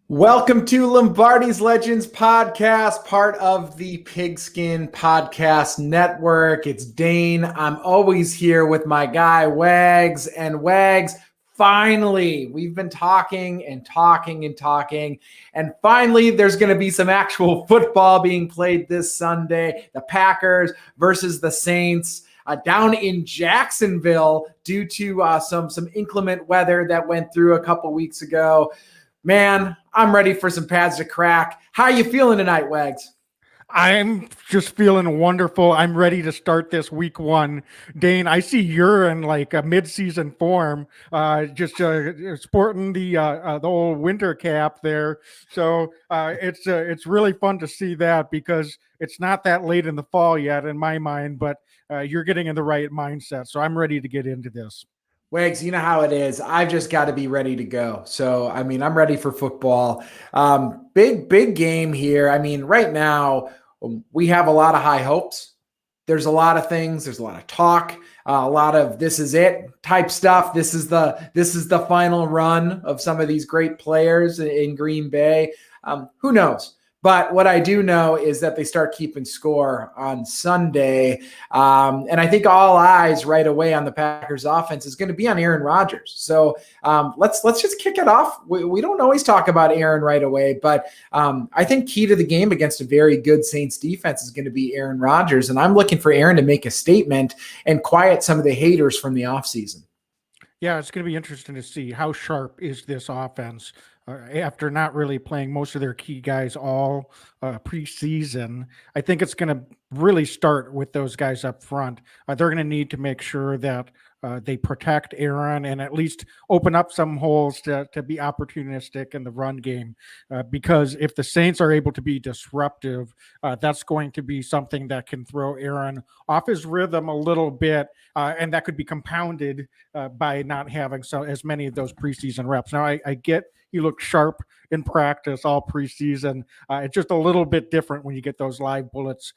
Welcome to Lombardi's Legends podcast, part of the Pigskin Podcast Network. It's Dane. I'm always here with my guy, Wags. And Wags, finally, we've been talking. And finally, there's going to be some actual football being played this Sunday. The Packers versus the Saints. Down in Jacksonville due to some inclement weather that went through a couple weeks ago. Man, I'm ready for some pads to crack. How are you feeling tonight, Wags? I'm just feeling wonderful. I'm ready to start this week one. Dane, I see you're in like a mid-season form, just sporting the old winter cap there. So it's really fun to see that because it's not that late in the fall yet in my mind, but you're getting in the right mindset. So I'm ready to get into this. Wags, you know how it is. I've just got to be ready to go. So, I'm ready for football. Big game here. Right now, we have a lot of high hopes. There's a lot of things. There's a lot of talk, a lot of this is it type stuff. This is the final run of some of these great players in Green Bay. Who knows? But what I do know is that they start keeping score on Sunday. And I think all eyes right away on the Packers offense is going to be on Aaron Rodgers. So let's just kick it off. We don't always talk about Aaron right away, but I think key to the game against a very good Saints defense is going to be Aaron Rodgers. And I'm looking for Aaron to make a statement and quiet some of the haters from the offseason. Yeah, it's going to be interesting to see how sharp is this offense after not really playing most of their key guys all preseason. I think it's going to really start with those guys up front. They're going to need to make sure that they protect Aaron and at least open up some holes to be opportunistic in the run game. Because if the Saints are able to be disruptive, that's going to be something that can throw Aaron off his rhythm a little bit. And that could be compounded by not having as many of those preseason reps. Now, I get he looked sharp in practice all preseason. It's just a little bit different when you get those live bullets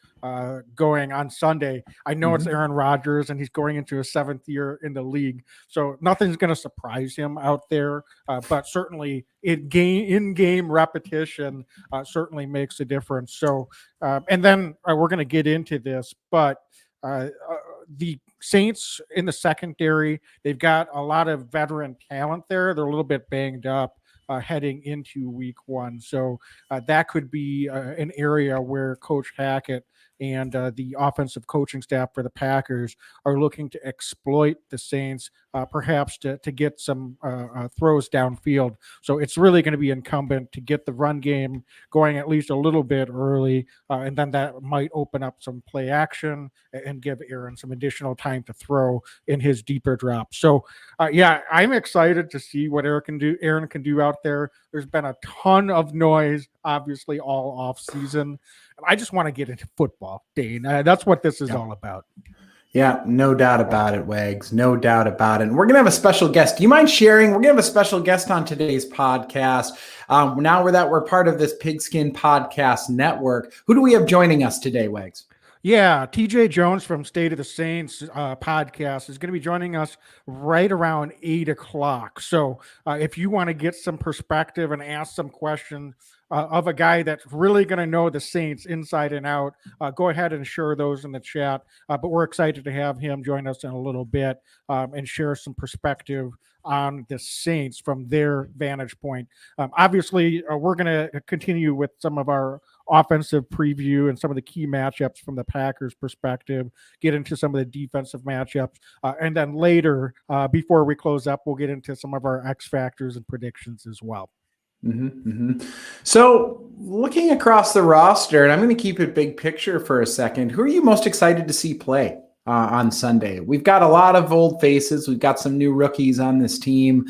going on Sunday. I know it's Aaron Rodgers, and he's going into his 7th year in the league, so nothing's going to surprise him out there. But certainly, in-game repetition certainly makes a difference. So, and then we're going to get into this, but the Saints in the secondary, they've got a lot of veteran talent there. They're a little bit banged up heading into week one. So that could be an area where Coach Hackett and the offensive coaching staff for the Packers are looking to exploit the Saints, perhaps to get some throws downfield. So it's really going to be incumbent to get the run game going at least a little bit early, and then that might open up some play action and give Aaron some additional time to throw in his deeper drop. So, yeah, I'm excited to see what Aaron can do out there. There's been a ton of noise, obviously, all off season. I just want to get into football, Dane. That's what this is all about. Yeah, no doubt about it, Wags. No doubt about it. And we're going to have a special guest. Do you mind sharing? We're going to have a special guest on today's podcast. Now we're part of this Pigskin Podcast Network. Who do we have joining us today, Wags? Yeah, TJAY Jones from State of the Saints podcast is going to be joining us right around 8 o'clock. So if you want to get some perspective and ask some questions of a guy that's really going to know the Saints inside and out, go ahead and share those in the chat. But we're excited to have him join us in a little bit and share some perspective on the Saints from their vantage point. Obviously, we're going to continue with some of our offensive preview and some of the key matchups from the Packers perspective, get into some of the defensive matchups. And then later, before we close up, we'll get into some of our X factors and predictions as well. So looking across the roster, and I'm going to keep it big picture for a second, who are you most excited to see play on Sunday? We've got a lot of old faces. We've got some new rookies on this team.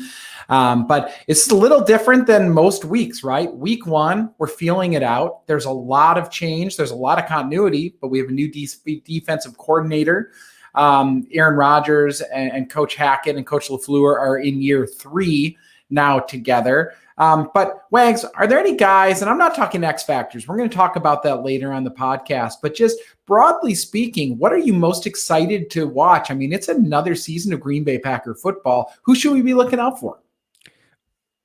But it's a little different than most weeks, right? Week one, we're feeling it out. There's a lot of change. There's a lot of continuity, but we have a new defensive coordinator. Aaron Rodgers and Coach Hackett and Coach LaFleur are in year 3 now together. But Wags, are there any guys, and I'm not talking X factors, we're going to talk about that later on the podcast, but just broadly speaking, what are you most excited to watch? It's another season of Green Bay Packer football. Who should we be looking out for?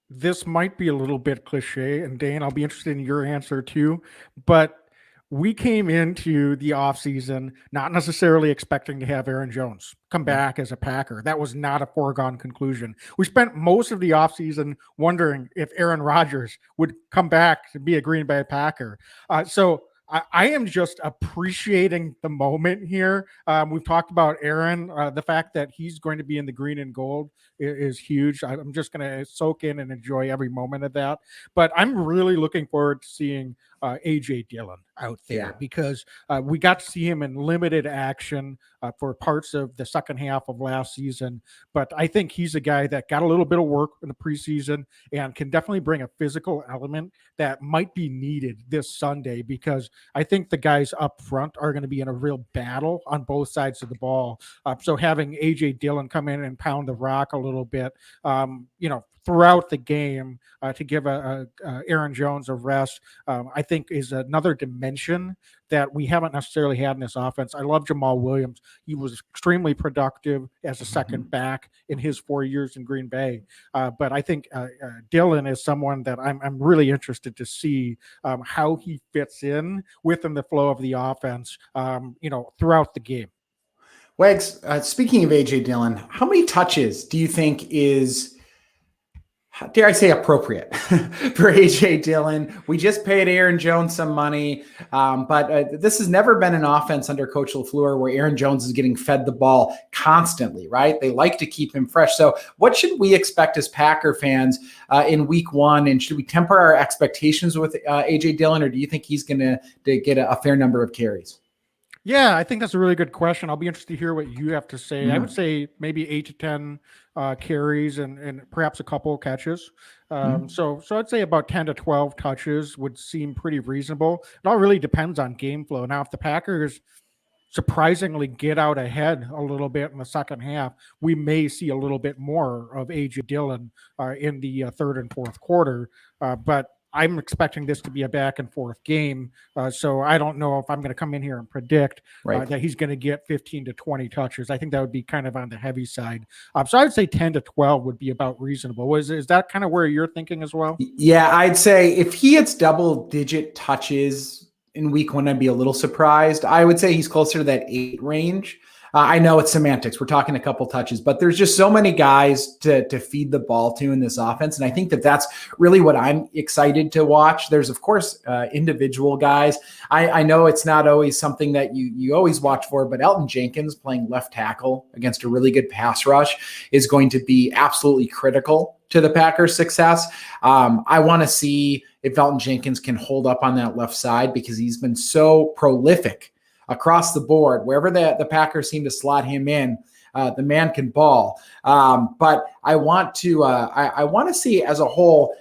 this might be a little bit cliche, and Dane, I'll be interested in your answer too, but we came into the offseason not necessarily expecting to have Aaron Jones come back as a Packer. That was not a foregone conclusion. We spent most of the offseason wondering if Aaron Rodgers would come back to be a Green Bay Packer. So I am just appreciating the moment here. We've talked about Aaron. The fact that he's going to be in the green and gold is huge. I'm just going to soak in and enjoy every moment of that. But I'm really looking forward to seeing AJ Dillon out there because we got to see him in limited action for parts of the second half of last season. But I think he's a guy that got a little bit of work in the preseason and can definitely bring a physical element that might be needed this Sunday because I think the guys up front are going to be in a real battle on both sides of the ball. So having AJ Dillon come in and pound the rock a little bit, throughout the game to give Aaron Jones a rest, I think is another dimension that we haven't necessarily had in this offense. I love Jamal Williams. He was extremely productive as a second back in his 4 years in Green Bay. But I think Dillon is someone that I'm really interested to see how he fits in within the flow of the offense, throughout the game. Wags, speaking of AJ Dillon, how many touches do you think is, dare I say, appropriate for AJ Dillon? We just paid Aaron Jones some money, but this has never been an offense under Coach LaFleur where Aaron Jones is getting fed the ball constantly, right? They like to keep him fresh. So what should we expect as Packer fans in week one? And should we temper our expectations with AJ Dillon, or do you think he's going to get a fair number of carries? Yeah, I think that's a really good question. I'll be interested to hear what you have to say. I would say maybe 8 to 10 carries and perhaps a couple of catches. So I'd say about 10 to 12 touches would seem pretty reasonable. It all really depends on game flow. Now, if the Packers surprisingly get out ahead a little bit in the second half, we may see a little bit more of AJ Dillon in the third and fourth quarter. But I'm expecting this to be a back and forth game. So I don't know if I'm going to come in here and predict that he's going to get 15 to 20 touches. I think that would be kind of on the heavy side. So I would say 10 to 12 would be about reasonable. Is that kind of where you're thinking as well? Yeah, I'd say if he hits double digit touches in week one, I'd be a little surprised. I would say he's closer to that 8 range. I know it's semantics. We're talking a couple touches, but there's just so many guys to feed the ball to in this offense. And I think that that's really what I'm excited to watch. There's, of course, individual guys. I know it's not always something that you always watch for, but Elton Jenkins playing left tackle against a really good pass rush is going to be absolutely critical to the Packers' success. I want to see if Elton Jenkins can hold up on that left side because he's been so prolific across the board. Wherever the Packers seem to slot him in, the man can ball. But I want to see as a whole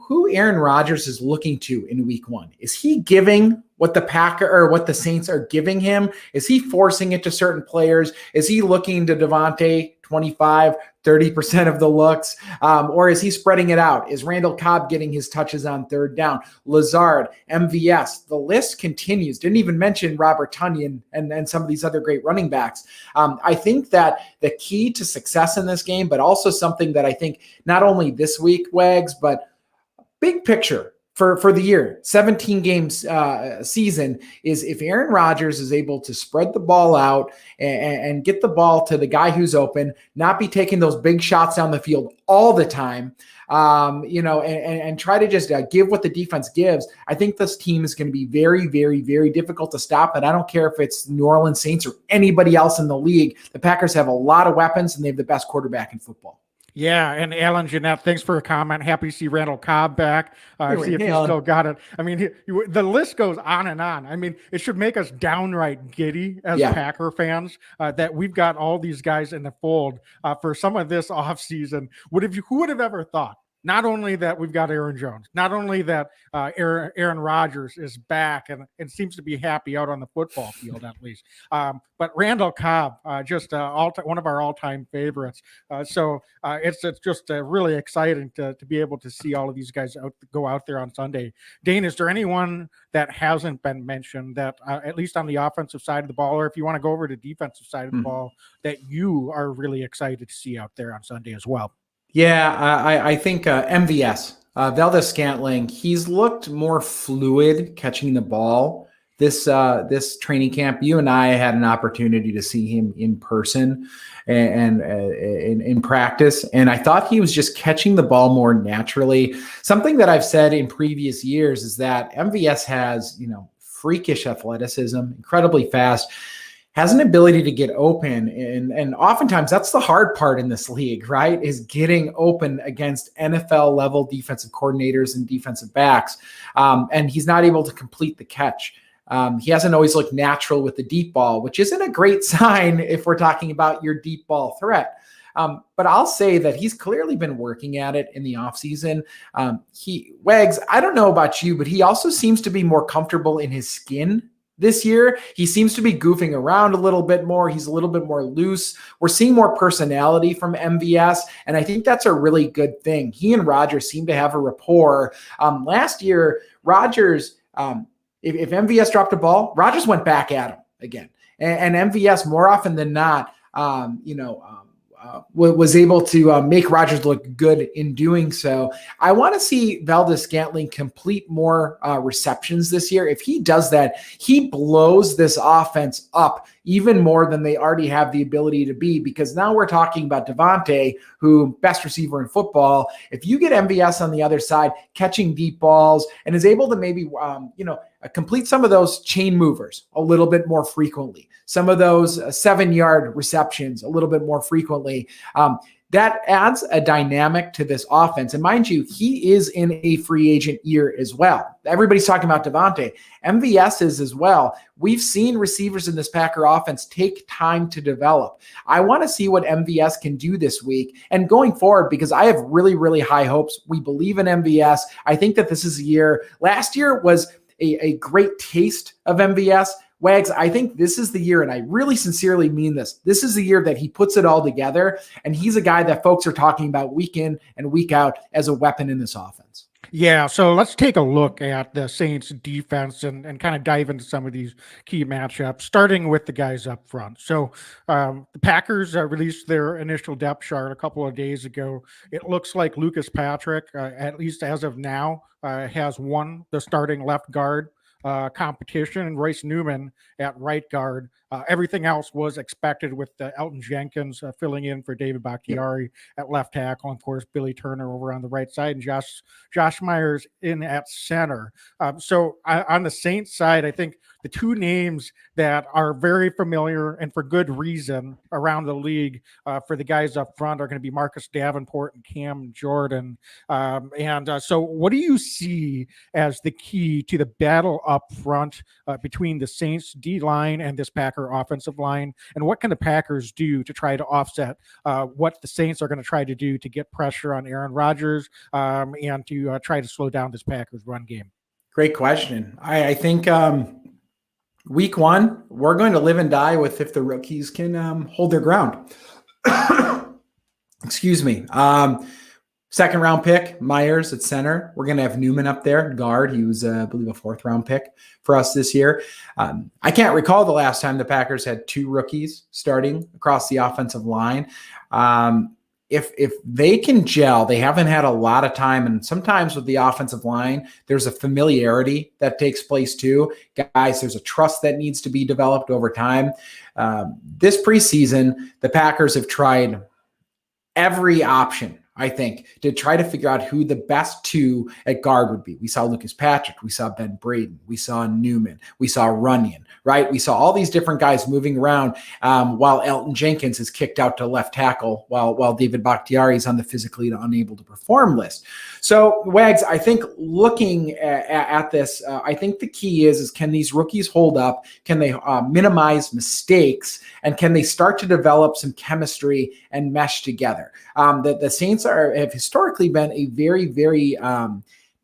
who Aaron Rodgers is looking to in week one. Is he giving what the Saints are giving him? Is he forcing it to certain players? Is he looking to Devontae 25, 30% of the looks? Or is he spreading it out? Is Randall Cobb getting his touches on third down? Lazard, MVS, the list continues. Didn't even mention Robert Tonyan and some of these other great running backs. I think that the key to success in this game, but also something that I think not only this week, Wags, but big picture for the year, 17 games season, is if Aaron Rodgers is able to spread the ball out and get the ball to the guy who's open, not be taking those big shots down the field all the time, and try to just give what the defense gives. I think this team is going to be very, very, very difficult to stop. And I don't care if it's New Orleans Saints or anybody else in the league. The Packers have a lot of weapons and they have the best quarterback in football. Yeah, and Alan Jeanette, thanks for a comment. Happy to see Randall Cobb back. See if he's still got it. I mean, the list goes on and on. I mean, it should make us downright giddy as Packer fans that we've got all these guys in the fold for some of this offseason. Who would have ever thought? Not only that we've got Aaron Jones, not only that Aaron Rodgers is back and seems to be happy out on the football field at least, but Randall Cobb, just one of our all-time favorites. So it's just really exciting to be able to see all of these guys go out there on Sunday. Dane, is there anyone that hasn't been mentioned that at least on the offensive side of the ball, or if you want to go over to defensive side of the ball, that you are really excited to see out there on Sunday as well? Yeah, I think MVS, Valdez Scantling, he's looked more fluid catching the ball this training camp. You and I had an opportunity to see him in person and in practice, and I thought he was just catching the ball more naturally. Something that I've said in previous years is that MVS has, freakish athleticism, incredibly fast, has an ability to get open. And oftentimes that's the hard part in this league, right? Is getting open against NFL level defensive coordinators and defensive backs. And he's not able to complete the catch. He hasn't always looked natural with the deep ball, which isn't a great sign if we're talking about your deep ball threat. But I'll say that he's clearly been working at it in the offseason. Wags, I don't know about you, but he also seems to be more comfortable in his skin this year. He seems to be goofing around a little bit more. He's a little bit more loose. We're seeing more personality from MVS, and I think that's a really good thing. He and Rodgers seem to have a rapport. Last year, Rodgers, if MVS dropped a ball, Rodgers went back at him again. And MVS, more often than not, was able to make Rodgers look good in doing so. I want to see Valdez Scantling complete more receptions this year. If he does that, he blows this offense up even more than they already have the ability to be, because now we're talking about Devontae, who best receiver in football. If you get MVS on the other side catching deep balls and is able to maybe, complete some of those chain movers a little bit more frequently, some of those 7-yard receptions a little bit more frequently, that adds a dynamic to this offense. And mind you, he is in a free agent year as well. Everybody's talking about Devontae. MVS is as well. We've seen receivers in this Packer offense take time to develop. I want to see what MVS can do this week and going forward, because I have really, really high hopes. We believe in MVS. I think that this is a year. Last year was a great taste of MVS. Wags, I think this is the year, and I really sincerely mean this. This is the year that he puts it all together, and he's a guy that folks are talking about week in and week out as a weapon in this offense. Yeah, so let's take a look at the Saints defense and kind of dive into some of these key matchups, starting with the guys up front. So the Packers released their initial depth chart a couple of days ago. It looks like Lucas Patrick, at least as of now, has won the starting left guard competition, and Royce Newman at right guard. Everything else was expected, with Elton Jenkins filling in for David Bakhtiari at left tackle, and of course Billy Turner over on the right side, and Josh Myers in at center. So on the Saints side, I think the two names that are very familiar and for good reason around the league for the guys up front are going to be Marcus Davenport and Cam Jordan. So what do you see as the key to the battle up front between the Saints D-line and this Packer offensive line? And what can the Packers do to try to offset what the Saints are going to try to do to get pressure on Aaron Rodgers and to try to slow down this Packers run game? Great question. I think week one, we're going to live and die with if the rookies can hold their ground. Excuse me. Second round pick, Myers at center. We're going to have Newman up there, guard. He was, I believe, a fourth round pick for us this year. I can't recall the last time the Packers had two rookies starting across the offensive line. If they can gel, they haven't had a lot of time. And sometimes with the offensive line, there's a familiarity that takes place too. Guys, there's a trust that needs to be developed over time. This preseason, the Packers have tried every option, I think, to try to figure out who the best two at guard would be. We saw Lucas Patrick. We saw Ben Braden. We saw Newman. We saw Runyon, right? We saw all these different guys moving around while Elton Jenkins is kicked out to left tackle while David Bakhtiari is on the physically unable to perform list. So, Wags, I think looking at this, I think the key is can these rookies hold up? Can they minimize mistakes? And can they start to develop some chemistry and mesh together? The Saints have historically been a very, very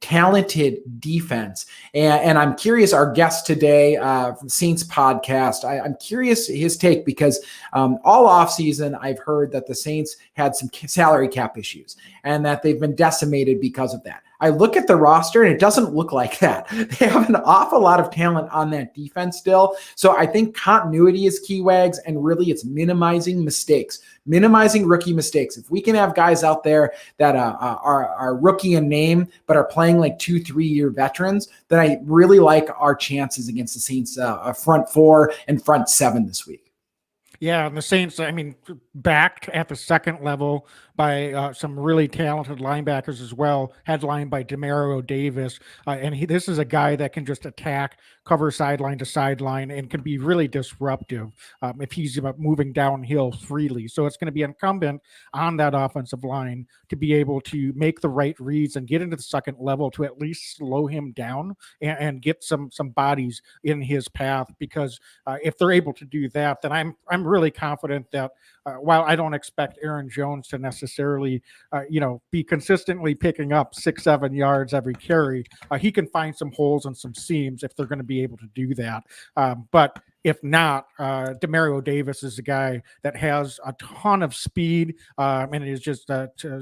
talented defense. And I'm curious, our guest today from Saints podcast, I'm curious his take, because all offseason I've heard that the Saints had some salary cap issues and that they've been decimated because of that. I look at the roster and it doesn't look like that. They have an awful lot of talent on that defense still. So I think continuity is key, Wags, and really it's minimizing mistakes, minimizing rookie mistakes. If we can have guys out there that are rookie in name but are playing like 2-3 year veterans, then I really like our chances against the Saints front four and front seven this week. Yeah, and the Saints, I mean, backed at the second level by some really talented linebackers as well, headlined by Demario Davis. This is a guy that can just attack, cover sideline to sideline, and can be really disruptive if he's moving downhill freely. So it's going to be incumbent on that offensive line to be able to make the right reads and get into the second level to at least slow him down and get some bodies in his path. Because if they're able to do that, then I'm really confident that while I don't expect Aaron Jones to necessarily, be consistently picking up 6-7 yards every carry, he can find some holes and some seams if they're going to be able to do that. But if not, Demario Davis is a guy that has a ton of speed and has just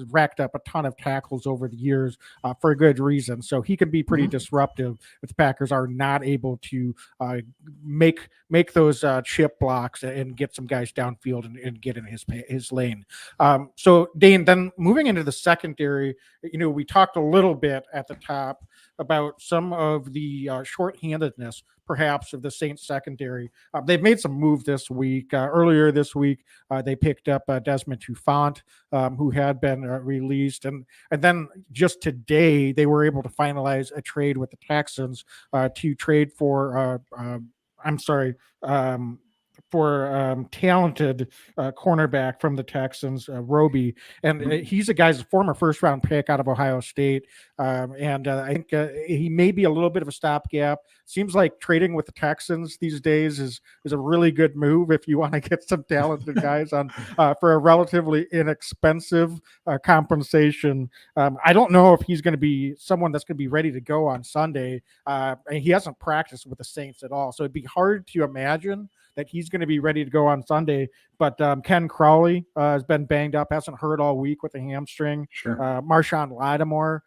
racked up a ton of tackles over the years for a good reason. So he can be pretty disruptive if the Packers are not able to make those chip blocks and get some guys downfield and get in his lane. So Dane, then moving into the secondary, we talked a little bit at the top about some of the shorthandedness, perhaps, of the Saints secondary. They've made some move this week. Earlier this week, they picked up Desmond Trufant, who had been released. And then just today, they were able to finalize a trade with the Texans to trade for, talented cornerback from the Texans, Roby. And he's a guy's former first-round pick out of Ohio State. I think he may be a little bit of a stopgap. Seems like trading with the Texans these days is a really good move if you want to get some talented guys on for a relatively inexpensive compensation. I don't know if he's going to be someone that's going to be ready to go on Sunday. He hasn't practiced with the Saints at all, so it'd be hard to imagine that he's going to be ready to go on Sunday. But Ken Crawley has been banged up, hasn't heard all week with a hamstring. Sure. Marshawn Lattimore,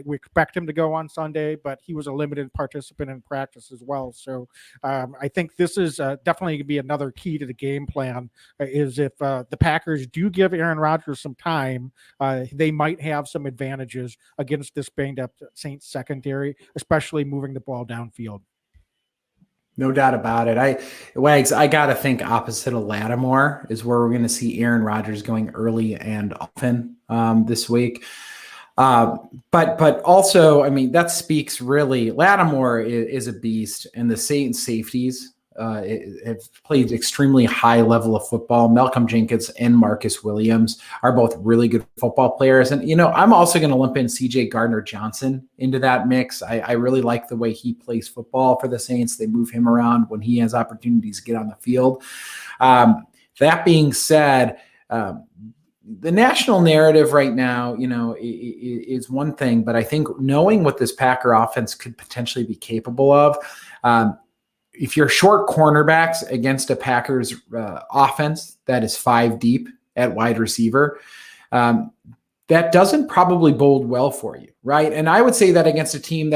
we expect him to go on Sunday, but he was a limited participant in practice as well. So I think this is definitely going to be another key to the game plan, is if the Packers do give Aaron Rodgers some time, they might have some advantages against this banged up Saints secondary, especially moving the ball downfield. No doubt about it. Wags, I got to think opposite of Lattimore is where we're going to see Aaron Rodgers going early and often this week. But also, I mean, that speaks really, Lattimore is a beast, and the Saints safeties have played extremely high level of football. Malcolm Jenkins and Marcus Williams are both really good football players. And, I'm also going to lump in CJ Gardner-Johnson into that mix. I really like the way he plays football for the Saints. They move him around when he has opportunities to get on the field. That being said, the national narrative right now, is one thing, but I think knowing what this Packer offense could potentially be capable of, if you're short cornerbacks against a Packers offense that is 5 deep at wide receiver, that doesn't probably bode well for you, right? And I would say that against a team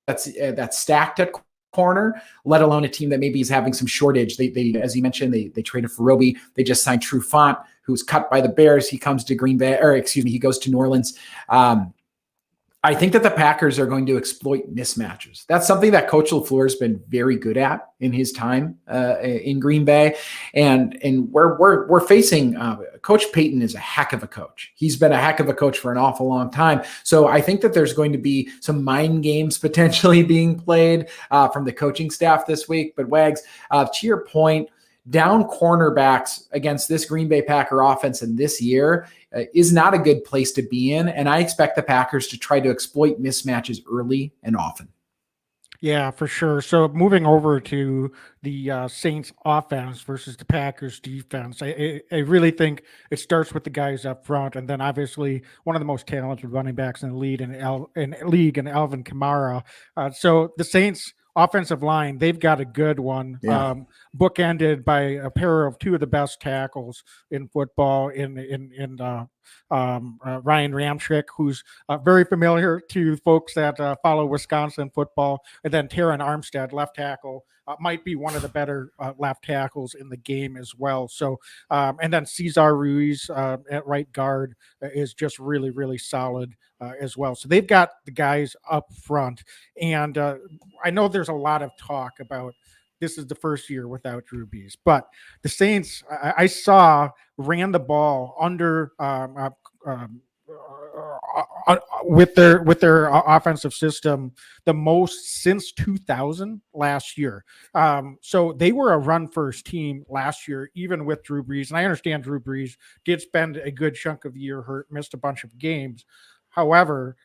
that's stacked at corner, let alone a team that maybe is having some shortage. They as you mentioned, they traded for Roby. They just signed Trufant, who's cut by the Bears. He comes to he goes to New Orleans. I think that the Packers are going to exploit mismatches. That's something that Coach LaFleur has been very good at in his time in Green Bay, and we're facing Coach Payton is a heck of a coach. He's been a heck of a coach for an awful long time. So I think that there's going to be some mind games potentially being played from the coaching staff this week. But Wags, to your point, down cornerbacks against this Green Bay Packer offense in this year is not a good place to be in. And I expect the Packers to try to exploit mismatches early and often. Yeah, for sure. So moving over to the Saints offense versus the Packers defense, I really think it starts with the guys up front, and then obviously one of the most talented running backs in the league in Alvin Kamara. So the Saints offensive line, they've got a good one, Yeah. bookended by a pair of two of the best tackles in football in Ryan Ramchick, who's very familiar to folks that follow Wisconsin football, and then Taron Armstead, left tackle, might be one of the better left tackles in the game as well. So, and then Cesar Ruiz at right guard is just really, really solid as well. So they've got the guys up front. And I know there's a lot of talk about this is the first year without Drew Brees, but the Saints, I saw, ran the ball under with their offensive system the most since 2000 last year. So they were a run first team last year, even with Drew Brees. And I understand Drew Brees did spend a good chunk of the year hurt, missed a bunch of games. However,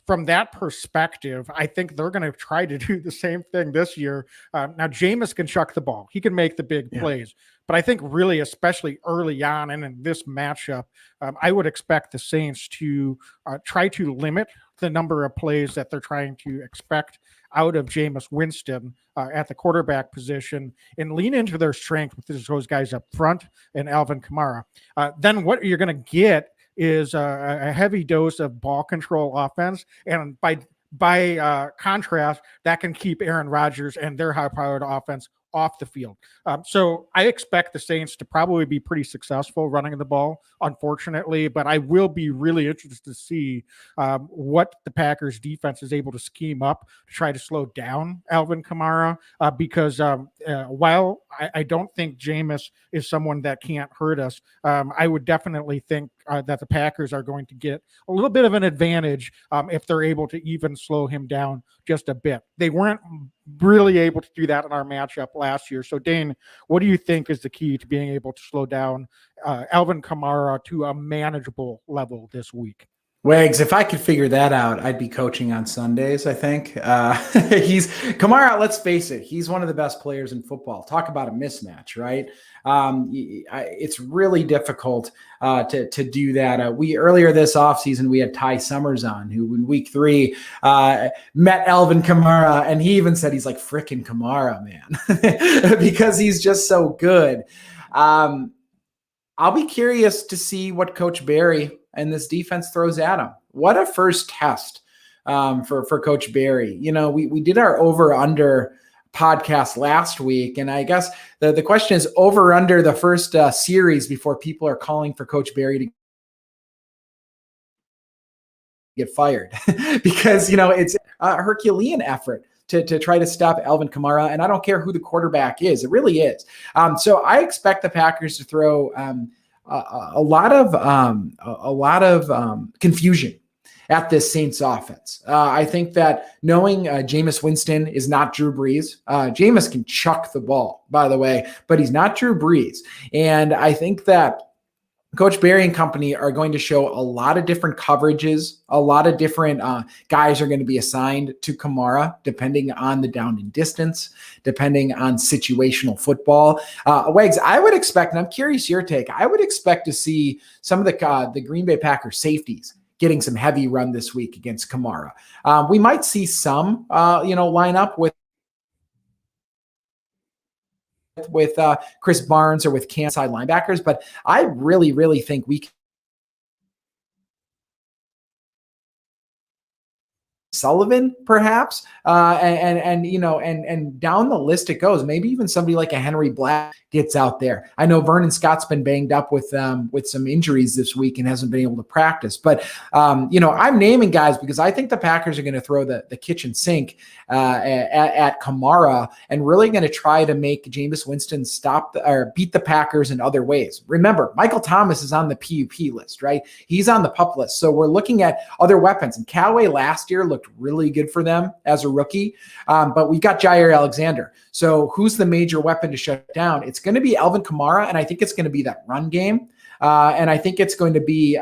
from that perspective, I think they're going to try to do the same thing this year. Now, Jameis can chuck the ball. He can make the big plays. But I think really, especially early on and in this matchup, I would expect the Saints to try to limit the number of plays that they're trying to expect out of Jameis Winston at the quarterback position and lean into their strength with those guys up front and Alvin Kamara. Then what you're going to get is a heavy dose of ball control offense. And by contrast, that can keep Aaron Rodgers and their high-powered offense off the field. So I expect the Saints to probably be pretty successful running the ball, unfortunately, but I will be really interested to see what the Packers defense is able to scheme up to try to slow down Alvin Kamara, because while I don't think Jameis is someone that can't hurt us, I would definitely think that the Packers are going to get a little bit of an advantage if they're able to even slow him down just a bit. They weren't really able to do that in our matchup last year. So, Dane, what do you think is the key to being able to slow down Alvin Kamara to a manageable level this week? Wags, if I could figure that out, I'd be coaching on Sundays, I think. He's Kamara, let's face it, he's one of the best players in football. Talk about a mismatch, right? It's really difficult to do that. We earlier this offseason, we had Ty Summers on, who in week 3 met Alvin Kamara, and he even said he's like frickin' Kamara, man, because he's just so good. I'll be curious to see what Coach Barry and this defense throws at him. What a first test for Coach Barry. You know, we did our over-under podcast last week, and I guess the question is over-under the first series before people are calling for Coach Barry to get fired because, you know, it's a Herculean effort to try to stop Alvin Kamara, and I don't care who the quarterback is. It really is. So I expect the Packers to throw a lot of confusion at this Saints offense. I think that knowing Jameis Winston is not Drew Brees, Jameis can chuck the ball, by the way, but he's not Drew Brees. And I think that Coach Barry and company are going to show a lot of different coverages. A lot of different guys are going to be assigned to Kamara, depending on the down and distance, depending on situational football. Wags, I would expect, and I'm curious your take, I would expect to see some of the Green Bay Packers safeties getting some heavy run this week against Kamara. We might see some, line up with Chris Barnes or with side linebackers, but I really, really think we can. Sullivan, perhaps, and down the list it goes. Maybe even somebody like a Henry Black gets out there. I know Vernon Scott's been banged up with some injuries this week and hasn't been able to practice. But I'm naming guys because I think the Packers are going to throw the kitchen sink at Kamara and really going to try to make Jameis Winston beat the Packers in other ways. Remember, Michael Thomas is on the PUP list, right? He's on the PUP list. So we're looking at other weapons. And Callaway last year looked really good for them as a rookie. But we've got Jair Alexander. So who's the major weapon to shut down? It's going to be Alvin Kamara, and I think it's going to be that run game. And I think it's going to be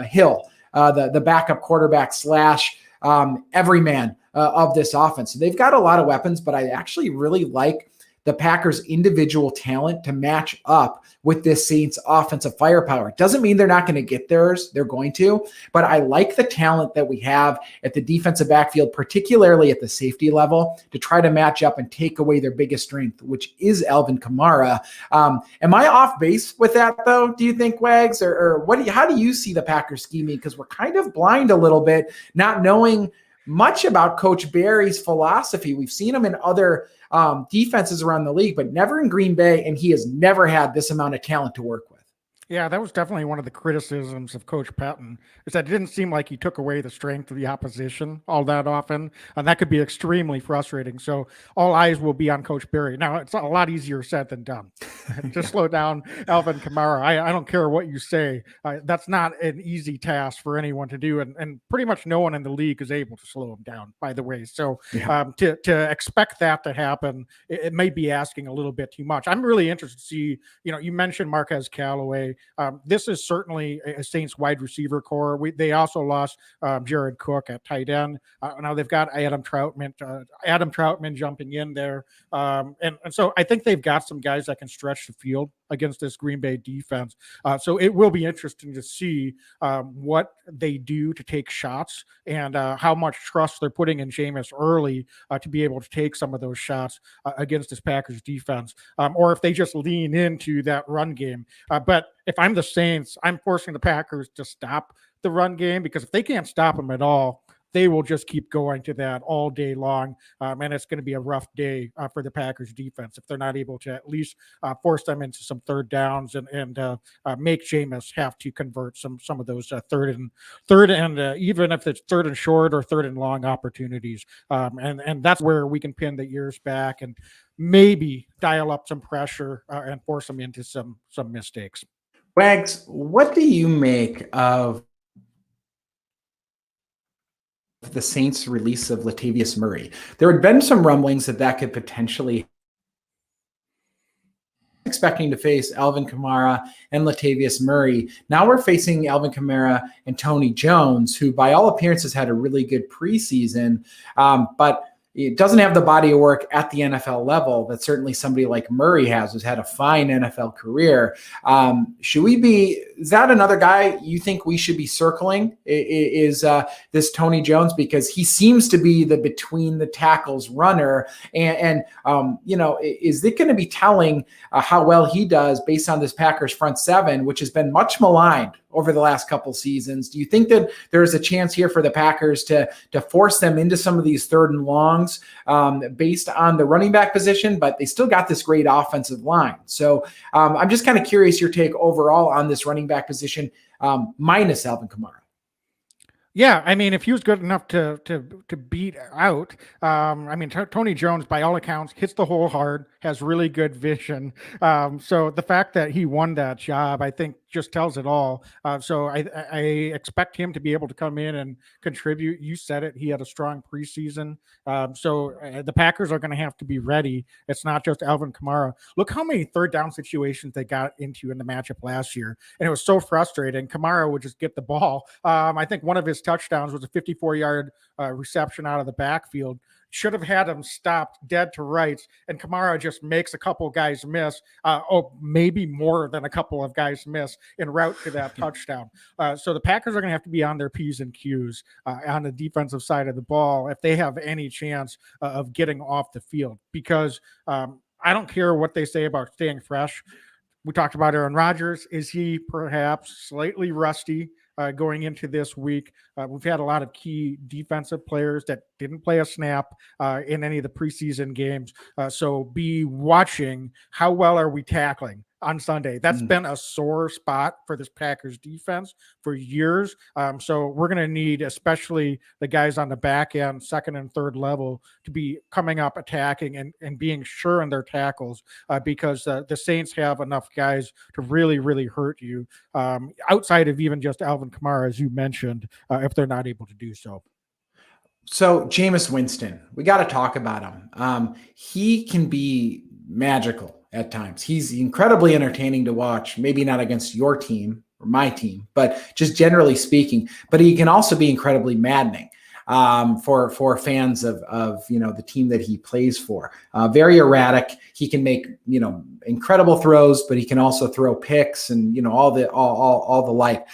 Hill, the backup quarterback / everyman of this offense. So they've got a lot of weapons, but I actually really like the Packers' individual talent to match up with this Saints offensive firepower. It doesn't mean they're not going to get theirs. They're going to, but I like the talent that we have at the defensive backfield, particularly at the safety level, to try to match up and take away their biggest strength, which is Alvin Kamara. Am I off base with that though? Do you think, Wags, or how do you see the Packers scheming? Because we're kind of blind a little bit, not knowing much about Coach Barry's philosophy. We've seen him in other defenses around the league, but never in Green Bay, and he has never had this amount of talent to work with. Yeah, that was definitely one of the criticisms of Coach Patton, is that it didn't seem like he took away the strength of the opposition all that often, and that could be extremely frustrating. So all eyes will be on Coach Barry. Now, it's a lot easier said than done. Just slow down Alvin Kamara. I don't care what you say. That's not an easy task for anyone to do, and pretty much no one in the league is able to slow him down, by the way. So to expect that to happen, it may be asking a little bit too much. I'm really interested to see, you mentioned Marquez Callaway. This is certainly a Saints wide receiver core. They also lost Jared Cook at tight end. Now they've got Adam Troutman jumping in there. And so I think they've got some guys that can stretch the field against this Green Bay defense. So it will be interesting to see what they do to take shots and how much trust they're putting in Jameis early to be able to take some of those shots against this Packers defense, or if they just lean into that run game. But if I'm the Saints, I'm forcing the Packers to stop the run game, because if they can't stop them at all, they will just keep going to that all day long. And it's going to be a rough day for the Packers defense if they're not able to at least force them into some third downs and make Jameis have to convert some of those third and even if it's third and short or third and long opportunities. And that's where we can pin the ears back and maybe dial up some pressure and force them into some mistakes. Wags, what do you make of the Saints' release of Latavius Murray? There had been some rumblings that could potentially expecting to face Alvin Kamara and Latavius Murray. Now we're facing Alvin Kamara and TJAY Jones, who by all appearances had a really good preseason, but it doesn't have the body of work at the NFL level that certainly somebody like Murray has, who's had a fine NFL career. Is that another guy you think we should be circling? Is this TJAY Jones? Because he seems to be the between the tackles runner. And is it going to be telling how well he does based on this Packers front seven, which has been much maligned over the last couple seasons? Do you think that there's a chance here for the Packers to force them into some of these third and longs based on the running back position, but they still got this great offensive line? So I'm just kind of curious your take overall on this running back position minus Alvin Kamara. Yeah, I mean, if he was good enough to beat out, TJAY Jones, by all accounts, hits the hole hard, has really good vision. So the fact that he won that job, I think, just tells it all. So I expect him to be able to come in and contribute. You said it; he had a strong preseason. So the Packers are going to have to be ready. It's not just Alvin Kamara. Look how many third down situations they got into in the matchup last year, and it was so frustrating. Kamara would just get the ball. I think one of his touchdowns was a 54-yard reception out of the backfield. Should have had him stopped dead to rights, and Kamara just makes a couple guys miss, maybe more than a couple of guys miss en route to that touchdown. So the Packers are going to have to be on their P's and Q's on the defensive side of the ball if they have any chance of getting off the field, because I don't care what they say about staying fresh. We talked about Aaron Rodgers. Is he perhaps slightly rusty going into this week? We've had a lot of key defensive players that didn't play a snap in any of the preseason games. So be watching how well are we tackling on Sunday. That's been a sore spot for this Packers defense for years. So we're going to need, especially the guys on the back end, second and third level, to be coming up, attacking and being sure in their tackles because the Saints have enough guys to really, really hurt you outside of even just Alvin Kamara, as you mentioned, if they're not able to do so. So Jameis Winston, we got to talk about him. He can be magical at times. He's incredibly entertaining to watch, maybe not against your team or my team, but just generally speaking, but he can also be incredibly maddening. for fans of the team that he plays for. Very erratic. He can make incredible throws, but he can also throw picks and all the like.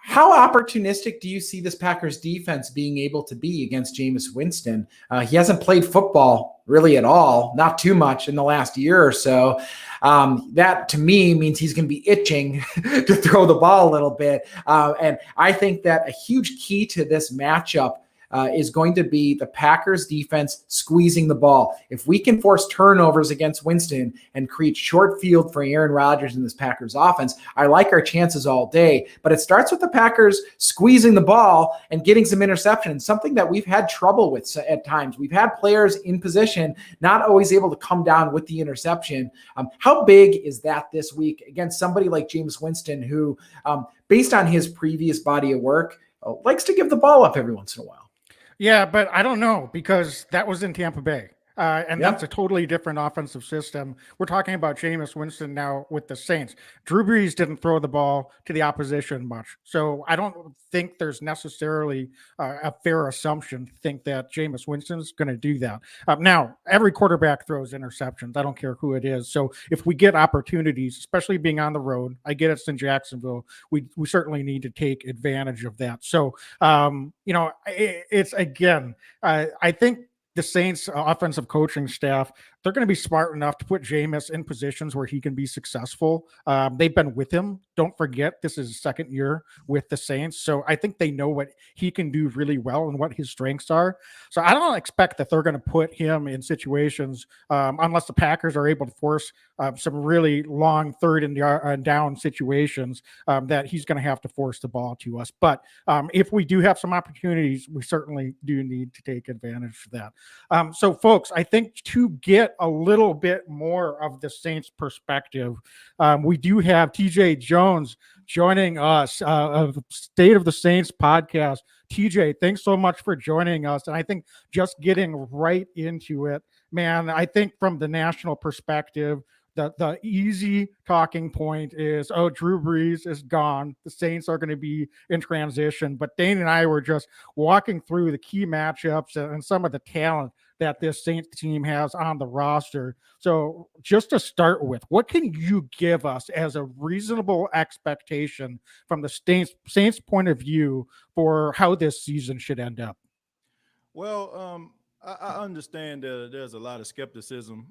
How opportunistic do you see this Packers defense being able to be against Jameis Winston? He hasn't played football really at all, not too much in the last year or so. That to me means he's going to be itching to throw the ball a little bit. And I think that a huge key to this matchup is going to be the Packers defense squeezing the ball. If we can force turnovers against Winston and create short field for Aaron Rodgers in this Packers offense, I like our chances all day. But it starts with the Packers squeezing the ball and getting some interceptions, something that we've had trouble with at times. We've had players in position not always able to come down with the interception. How big is that this week against somebody like Jameis Winston, who, based on his previous body of work, likes to give the ball up every once in a while? Yeah, but I don't know, because that was in Tampa Bay. And that's a totally different offensive system. We're talking about Jameis Winston now with the Saints. Drew Brees didn't throw the ball to the opposition much. So I don't think there's necessarily a fair assumption to think that Jameis Winston's going to do that. Now, every quarterback throws interceptions. I don't care who it is. So if we get opportunities, especially being on the road, I get it's in Jacksonville, we certainly need to take advantage of that. So, it's again, I think the Saints offensive coaching staff, they're going to be smart enough to put Jameis in positions where he can be successful. They've been with him. Don't forget, this is his second year with the Saints. So I think they know what he can do really well and what his strengths are. So I don't expect that they're going to put him in situations, unless the Packers are able to force some really long third and down situations, that he's going to have to force the ball to us. But if we do have some opportunities, we certainly do need to take advantage of that. So folks, I think to get a little bit more of the Saints perspective, we do have TJ Jones joining us of State of the Saints podcast. TJ, thanks so much for joining us. And I think just getting right into it, man, I think from the national perspective, the easy talking point is, Drew Brees is gone. The Saints are going to be in transition. But Dane and I were just walking through the key matchups and some of the talent that this Saints team has on the roster. So just to start with, what can you give us as a reasonable expectation from the Saints point of view for how this season should end up? Well, I understand that there's a lot of skepticism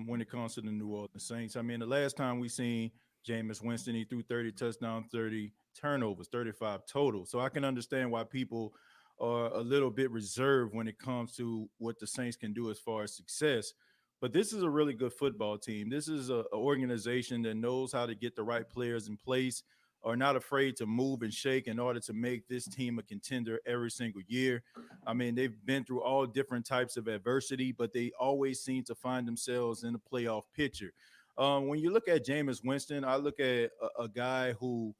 when it comes to the New Orleans Saints. I mean, the last time we seen Jameis Winston, he threw 30 touchdowns, 30 turnovers, 35 total. So I can understand why people are a little bit reserved when it comes to what the Saints can do as far as success. But this is a really good football team. This is an organization that knows how to get the right players in place, are not afraid to move and shake in order to make this team a contender every single year. I mean, they've been through all different types of adversity, but they always seem to find themselves in the playoff picture. When you look at Jameis Winston, I look at a guy who,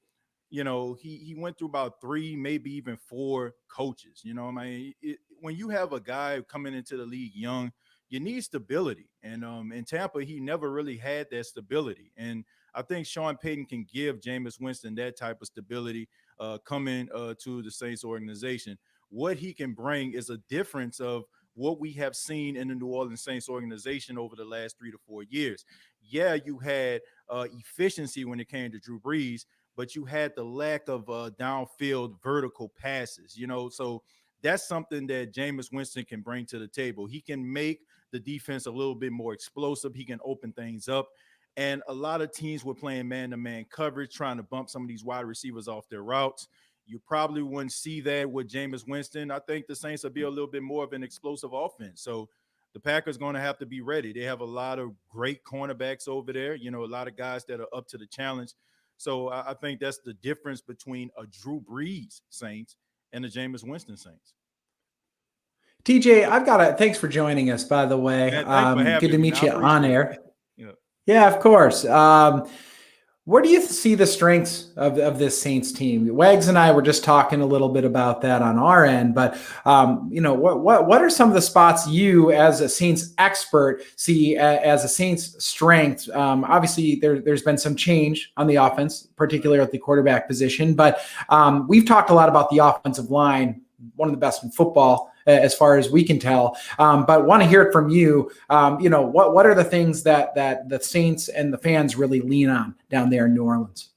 he went through about 3, maybe even 4 coaches. I mean, when you have a guy coming into the league young, you need stability. And in Tampa, he never really had that stability. And I think Sean Payton can give Jameis Winston that type of stability coming to the Saints organization. What he can bring is a difference of what we have seen in the New Orleans Saints organization over the last 3 to 4 years. Yeah, you had efficiency when it came to Drew Brees, but you had the lack of downfield vertical passes, so that's something that Jameis Winston can bring to the table. He can make the defense a little bit more explosive. He can open things up. And a lot of teams were playing man-to-man coverage, trying to bump some of these wide receivers off their routes. You probably wouldn't see that with Jameis Winston. I think the Saints will be a little bit more of an explosive offense. So the Packers going to have to be ready. They have a lot of great cornerbacks over there, a lot of guys that are up to the challenge. So I think that's the difference between a Drew Brees Saints and the Jameis Winston Saints. TJ, thanks for joining us, by the way. Man, thanks for having good to me. meet you on air. Yeah. Yeah, of course. Where do you see the strengths of this Saints team? Wags and I were just talking a little bit about that on our end, but what are some of the spots you, as a Saints expert, see as a Saints strength? Obviously, there's been some change on the offense, particularly at the quarterback position, but we've talked a lot about the offensive line one of the best in football as far as we can tell. But want to hear it from you. What are the things that the Saints and the fans really lean on down there in New Orleans?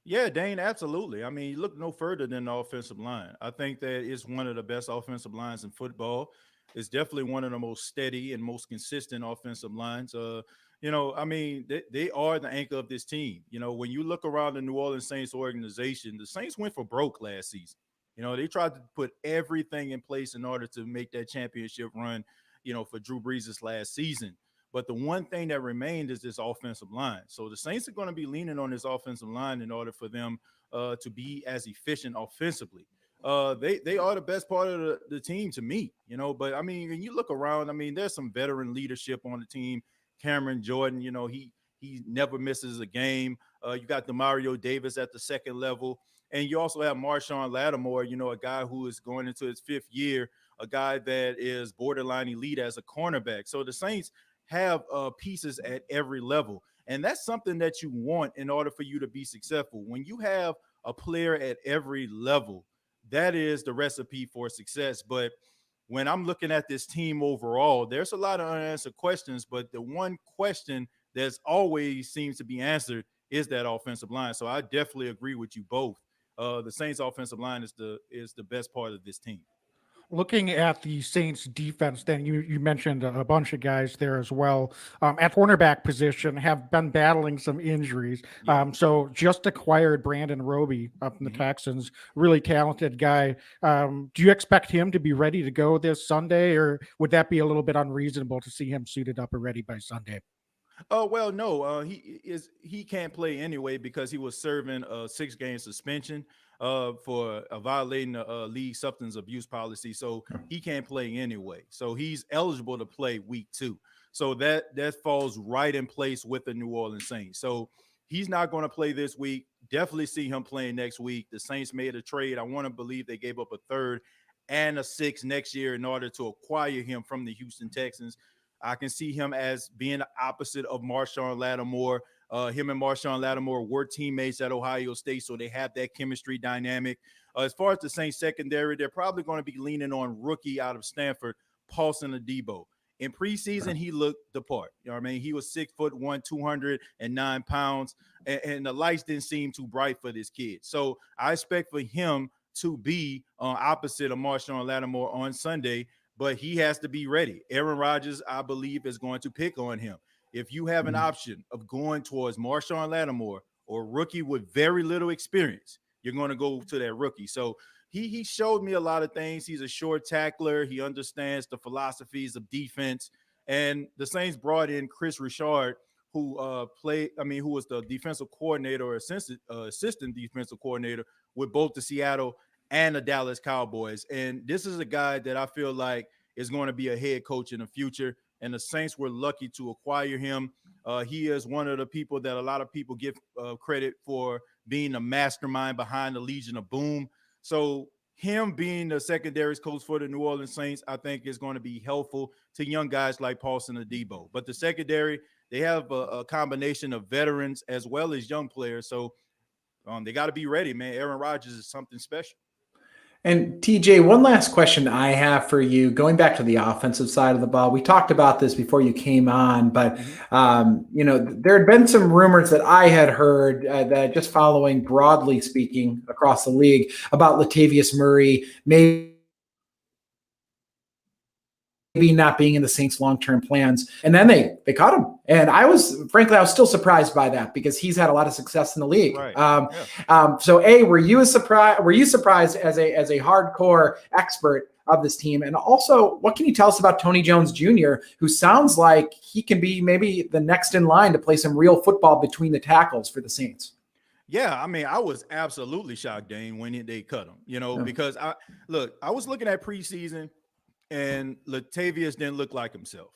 Yeah, Dane, absolutely. I mean, you look no further than the offensive line. I think that it's one of the best offensive lines in football. It's definitely one of the most steady and most consistent offensive lines. I mean, they are the anchor of this team. When you look around the New Orleans Saints organization, the Saints went for broke last season. They tried to put everything in place in order to make that championship run, for Drew Brees' last season. But the one thing that remained is this offensive line. So the Saints are going to be leaning on this offensive line in order for them to be as efficient offensively. They are the best part of the team to me, But I mean, when you look around, I mean, there's some veteran leadership on the team. Cameron Jordan, he never misses a game. You got Demario Davis at the second level. And you also have Marshawn Lattimore, a guy who is going into his fifth year, a guy that is borderline elite as a cornerback. So the Saints have pieces at every level. And that's something that you want in order for you to be successful. When you have a player at every level, that is the recipe for success. But when I'm looking at this team overall, there's a lot of unanswered questions, but the one question that's always seems to be answered is that offensive line. So I definitely agree with you both. The Saints offensive line is the best part of this team. Looking at the Saints defense, then you mentioned a bunch of guys there as well. At cornerback position, have been battling some injuries. Yeah. So just acquired Brandon Roby up in the Texans, really talented guy. Do you expect him to be ready to go this Sunday, or would that be a little bit unreasonable to see him suited up and ready by Sunday? Oh well, no, he can't play anyway because he was serving a 6-game suspension for violating the league substance abuse policy. So he can't play anyway. So he's eligible to play week 2. So that falls right in place with the New Orleans Saints. So he's not going to play this week. Definitely see him playing next week. The Saints made a trade. I want to believe they gave up a 3rd and a 6th next year in order to acquire him from the Houston Texans. I can see him as being the opposite of Marshawn Lattimore. Him and Marshawn Lattimore were teammates at Ohio State, so they have that chemistry dynamic. As far as the Saints secondary, they're probably going to be leaning on rookie out of Stanford, Paulson Adebo. In preseason, he looked the part. He was 6'1", 209 pounds, and the lights didn't seem too bright for this kid. So I expect for him to be opposite of Marshawn Lattimore on Sunday, but he has to be ready. Aaron Rodgers, I believe, is going to pick on him. If you have an option of going towards Marshawn Lattimore or rookie with very little experience, you're going to go to that rookie. So he showed me a lot of things. He's a short tackler. He understands the philosophies of defense. And the Saints brought in Chris Richard, who who was the defensive coordinator or assistant defensive coordinator with both the Seattle and the Dallas Cowboys. And this is a guy that I feel like is going to be a head coach in the future. And the Saints were lucky to acquire him. He is one of the people that a lot of people give credit for being a mastermind behind the Legion of Boom. So him being the secondaries coach for the New Orleans Saints, I think is going to be helpful to young guys like Paulson Adebo. But the secondary, they have a combination of veterans as well as young players. So they got to be ready, man. Aaron Rodgers is something special. And TJ, one last question I have for you, going back to the offensive side of the ball. We talked about this before you came on, but there had been some rumors that I had heard that just following broadly speaking across the league about Latavius Murray maybe not being in the Saints' long-term plans. And then they caught him. And I was still surprised by that because he's had a lot of success in the league. Right. So were you surprised as a hardcore expert of this team? And also, what can you tell us about Tony Jones Jr., who sounds like he can be maybe the next in line to play some real football between the tackles for the Saints? Yeah, I mean, I was absolutely shocked, Dane, when they cut him, because I was looking at preseason and Latavius didn't look like himself.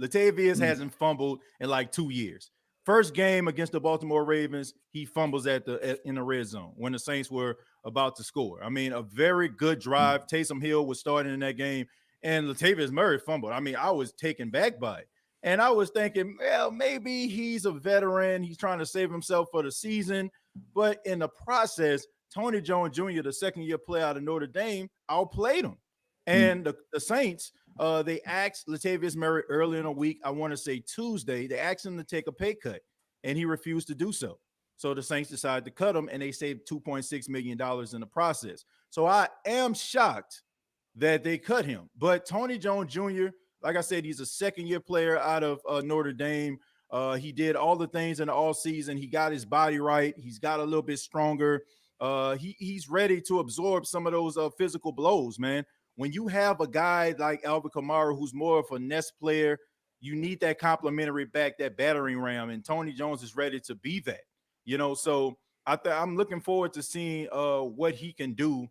Latavius hasn't fumbled in like 2 years. First game against the Baltimore Ravens, he fumbles in the red zone when the Saints were about to score. I mean, a very good drive. Taysom Hill was starting in that game, and Latavius Murray fumbled. I mean, I was taken back by it. And I was thinking, well, maybe he's a veteran. He's trying to save himself for the season. But in the process, Tony Jones Jr., the second-year player out of Notre Dame, outplayed him. Hmm. And the Saints, they asked Latavius Murray early in the week, I want to say Tuesday, they asked him to take a pay cut, and he refused to do so. So the Saints decided to cut him, and they saved $2.6 million in the process. So I am shocked that they cut him. But Tony Jones Jr., like I said, he's a second-year player out of Notre Dame. He did all the things in the offseason. He got his body right. He's got a little bit stronger. He's ready to absorb some of those physical blows, man. When you have a guy like Alvin Kamara, who's more of a finesse player, you need that complimentary back, that battering ram, and Tony Jones is ready to be that. So I'm looking forward to seeing what he can do,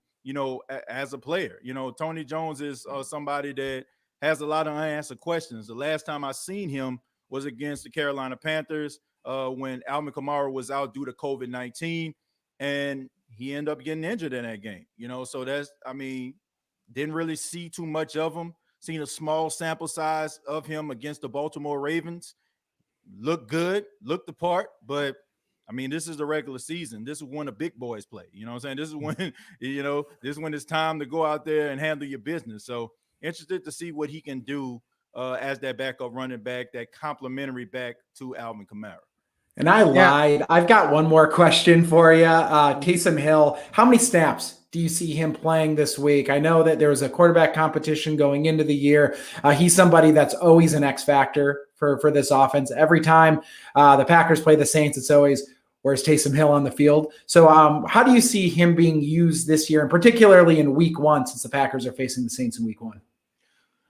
as a player. Tony Jones is somebody that has a lot of unanswered questions. The last time I seen him was against the Carolina Panthers when Alvin Kamara was out due to COVID-19, and he ended up getting injured in that game. So didn't really see too much of him. Seen a small sample size of him against the Baltimore Ravens. Looked good, looked the part, but this is the regular season. This is when the big boys play. You know what I'm saying? This is when, this is when it's time to go out there and handle your business. So interested to see what he can do as that backup running back, that complimentary back to Alvin Kamara. And I lied. I've got one more question for you. Taysom Hill, how many snaps do you see him playing this week? I know that there was a quarterback competition going into the year. He's somebody that's always an X factor for this offense. Every time the Packers play the Saints, it's always, where's Taysom Hill on the field? So how do you see him being used this year, and particularly in week one, since the Packers are facing the Saints in week one?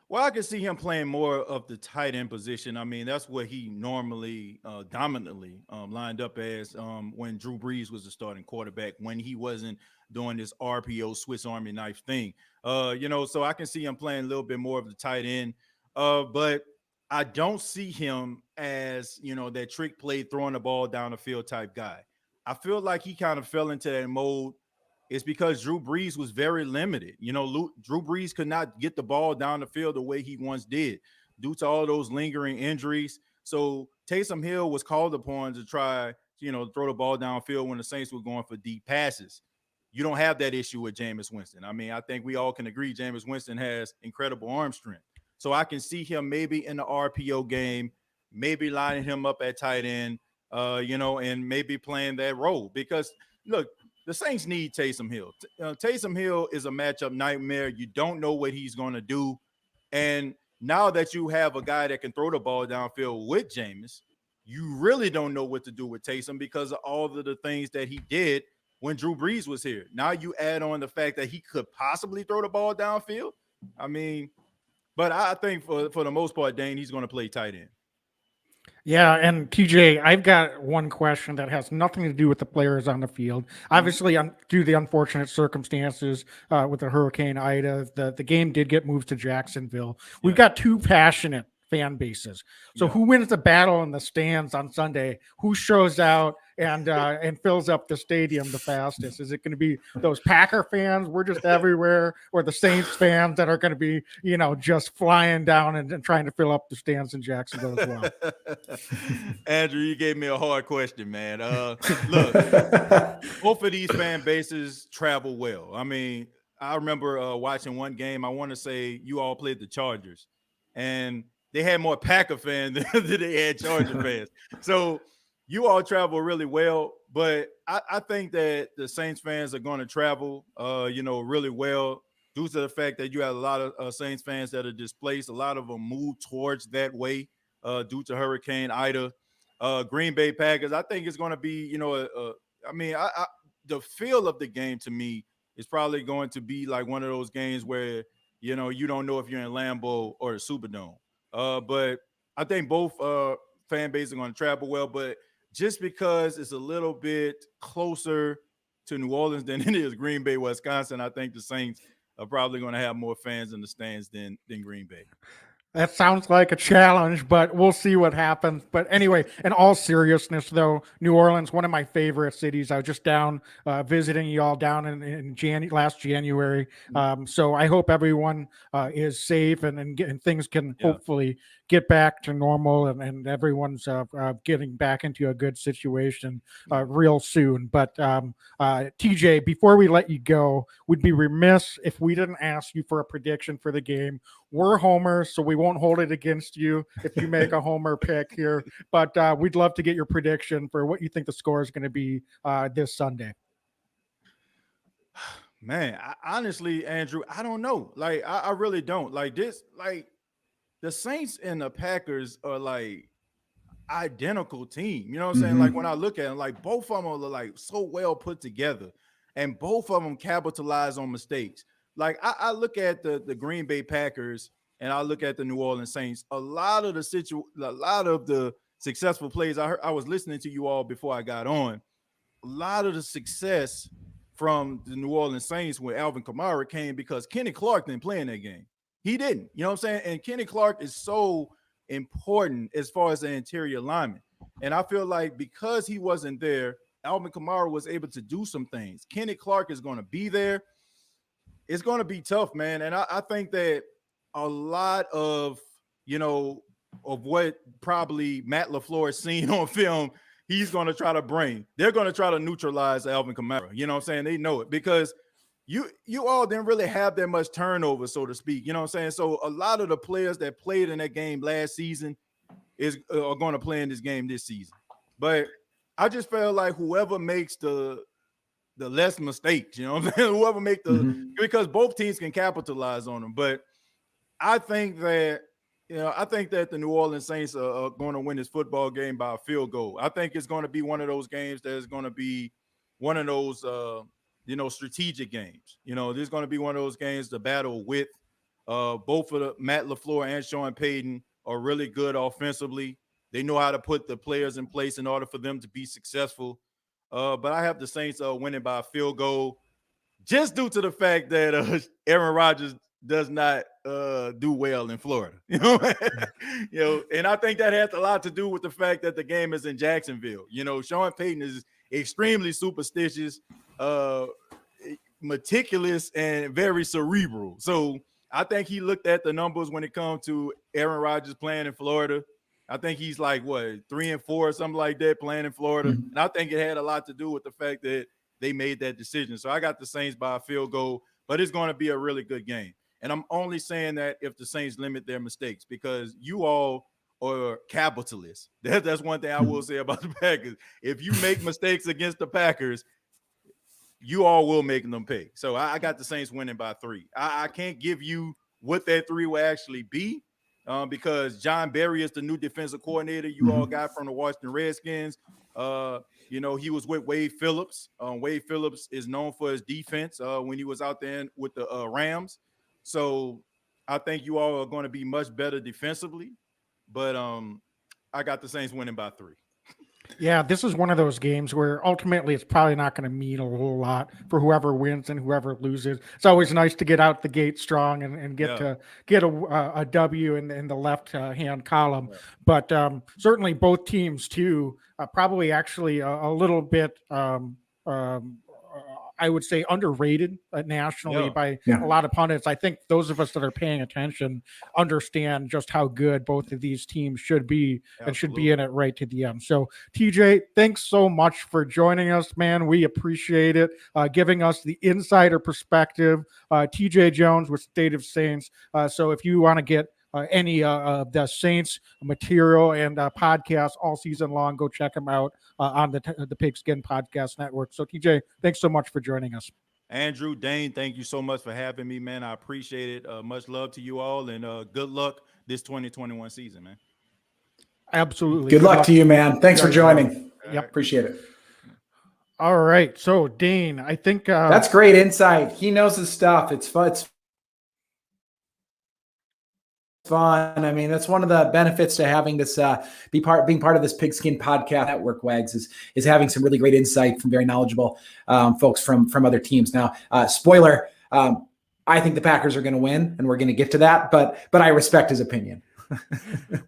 Well, I can see him playing more of the tight end position. That's what he normally dominantly lined up as when Drew Brees was the starting quarterback, when he wasn't doing this RPO Swiss Army knife thing. So I can see him playing a little bit more of the tight end. But I don't see him as, that trick play, throwing the ball down the field type guy. I feel like he kind of fell into that mode. It's because Drew Brees was very limited. Drew Brees could not get the ball down the field the way he once did due to all those lingering injuries. So Taysom Hill was called upon to try, throw the ball downfield when the Saints were going for deep passes. You don't have that issue with Jameis Winston. I think we all can agree Jameis Winston has incredible arm strength. So I can see him maybe in the RPO game, maybe lining him up at tight end, and maybe playing that role. Because, look, the Saints need Taysom Hill. Taysom Hill is a matchup nightmare. You don't know what he's going to do. And now that you have a guy that can throw the ball downfield with Jameis, you really don't know what to do with Taysom because of all of the things that he did when Drew Brees was here. Now you add on the fact that he could possibly throw the ball downfield. But I think for the most part, Dane, he's going to play tight end. Yeah, and TJ, I've got one question that has nothing to do with the players on the field. Obviously, due to the unfortunate circumstances with the Hurricane Ida, the game did get moved to Jacksonville. We've got two passionate fan bases. So who wins the battle in the stands on Sunday? Who shows out and fills up the stadium the fastest? Is it going to be those Packer fans? We're just everywhere, or the Saints fans that are going to be, just flying down and trying to fill up the stands in Jacksonville as well? Andrew, you gave me a hard question, man. Look, both of these fan bases travel well. I remember watching one game. I want to say you all played the Chargers, and they had more Packer fans than they had Charger fans. So you all travel really well, but I think that the Saints fans are going to travel, really well due to the fact that you have a lot of Saints fans that are displaced. A lot of them move towards that way due to Hurricane Ida. Green Bay Packers, I think it's going to be, the feel of the game to me is probably going to be like one of those games where, you don't know if you're in Lambeau or the Superdome. But I think both fan bases are going to travel well, but just because it's a little bit closer to New Orleans than it is Green Bay, Wisconsin, I think the Saints are probably going to have more fans in the stands than Green Bay. That sounds like a challenge, but we'll see what happens. But anyway, in all seriousness, though, New Orleans, one of my favorite cities. I was just down visiting you all down in last January. So I hope everyone is safe and things can hopefully get back to normal and everyone's getting back into a good situation real soon. But TJ, before we let you go, we'd be remiss if we didn't ask you for a prediction for the game. We're homers, so we won't hold it against you if you make a homer pick here. But we'd love to get your prediction for what you think the score is going to be this Sunday. Man, honestly, Andrew, I don't know. Like, I really don't. Like this, like the Saints and the Packers are like identical team. You know what I'm saying? Like when I look at them, like both of them are like so well put together, and both of them capitalize on mistakes. Like I look at the Green Bay Packers and I look at the New Orleans Saints. A lot of the successful plays I was listening to you all before I got on. A lot of the success from the New Orleans Saints when Alvin Kamara came because Kenny Clark didn't play in that game. He didn't. You know what I'm saying? And Kenny Clark is so important as far as the interior lineman. And I feel like because he wasn't there, Alvin Kamara was able to do some things. Kenny Clark is going to be there. It's going to be tough, man. And I think that a lot of what probably Matt LaFleur has seen on film, he's going to try to bring. They're going to try to neutralize Alvin Kamara. You know what I'm saying? They know it because you all didn't really have that much turnover, so to speak. You know what I'm saying? So a lot of the players that played in that game last season are going to play in this game this season. But I just felt like whoever makes the less mistakes, you know what I'm saying? Whoever make because both teams can capitalize on them. But I think that the New Orleans Saints are going to win this football game by a field goal. I think it's going to be one of those games that is going to be one of those strategic games. There's going to be one of those games, the battle with both of Matt LaFleur and Sean Payton are really good offensively. They know how to put the players in place in order for them to be successful. But I have the Saints winning by a field goal just due to the fact that Aaron Rodgers does not do well in Florida. And I think that has a lot to do with the fact that the game is in Jacksonville. Sean Payton is extremely superstitious, meticulous, and very cerebral. So I think he looked at the numbers when it comes to Aaron Rodgers playing in Florida. I think he's like, 3-4 or something like that playing in Florida. And I think it had a lot to do with the fact that they made that decision. So I got the Saints by a field goal, but it's going to be a really good game. And I'm only saying that if the Saints limit their mistakes because you all are capitalists. That's one thing I will say about the Packers. If you make mistakes against the Packers, you all will make them pay. So I got the Saints winning by 3. I can't give you what that 3 will actually be. Because John Barry is the new defensive coordinator you all got from the Washington Redskins. He was with Wade Phillips. Wade Phillips is known for his defense when he was out there with the Rams. So I think you all are going to be much better defensively. But I got the Saints winning by 3. Yeah, this is one of those games where ultimately it's probably not going to mean a whole lot for whoever wins and whoever loses. It's always nice to get out the gate strong and get a W in the left hand column. Yeah. But certainly both teams too, probably actually a little bit I would say underrated nationally by a lot of pundits. I think those of us that are paying attention understand just how good both of these teams should be and should be in it right to the end. So TJ, thanks so much for joining us, man. We appreciate it. Giving us the insider perspective. TJAY Jones with State of Saints. So if you want to get any of the Saints material and podcasts all season long, go check them out on the Pigskin Podcast Network. So TJ, thanks so much for joining us. Andrew, Dane, thank you so much for having me, man. I appreciate it. Much love to you all, and good luck this 2021 season, man. Absolutely. Good luck to you, man. Thanks for joining. Yep. Appreciate it. All right. So Dane, I think that's great insight. He knows his stuff. It's fun. It's fun. I mean, that's one of the benefits to having this being part of this Pigskin Podcast Network, Wags, is having some really great insight from very knowledgeable folks from other teams. Now, spoiler, I think the Packers are going to win, and we're going to get to that. But I respect his opinion.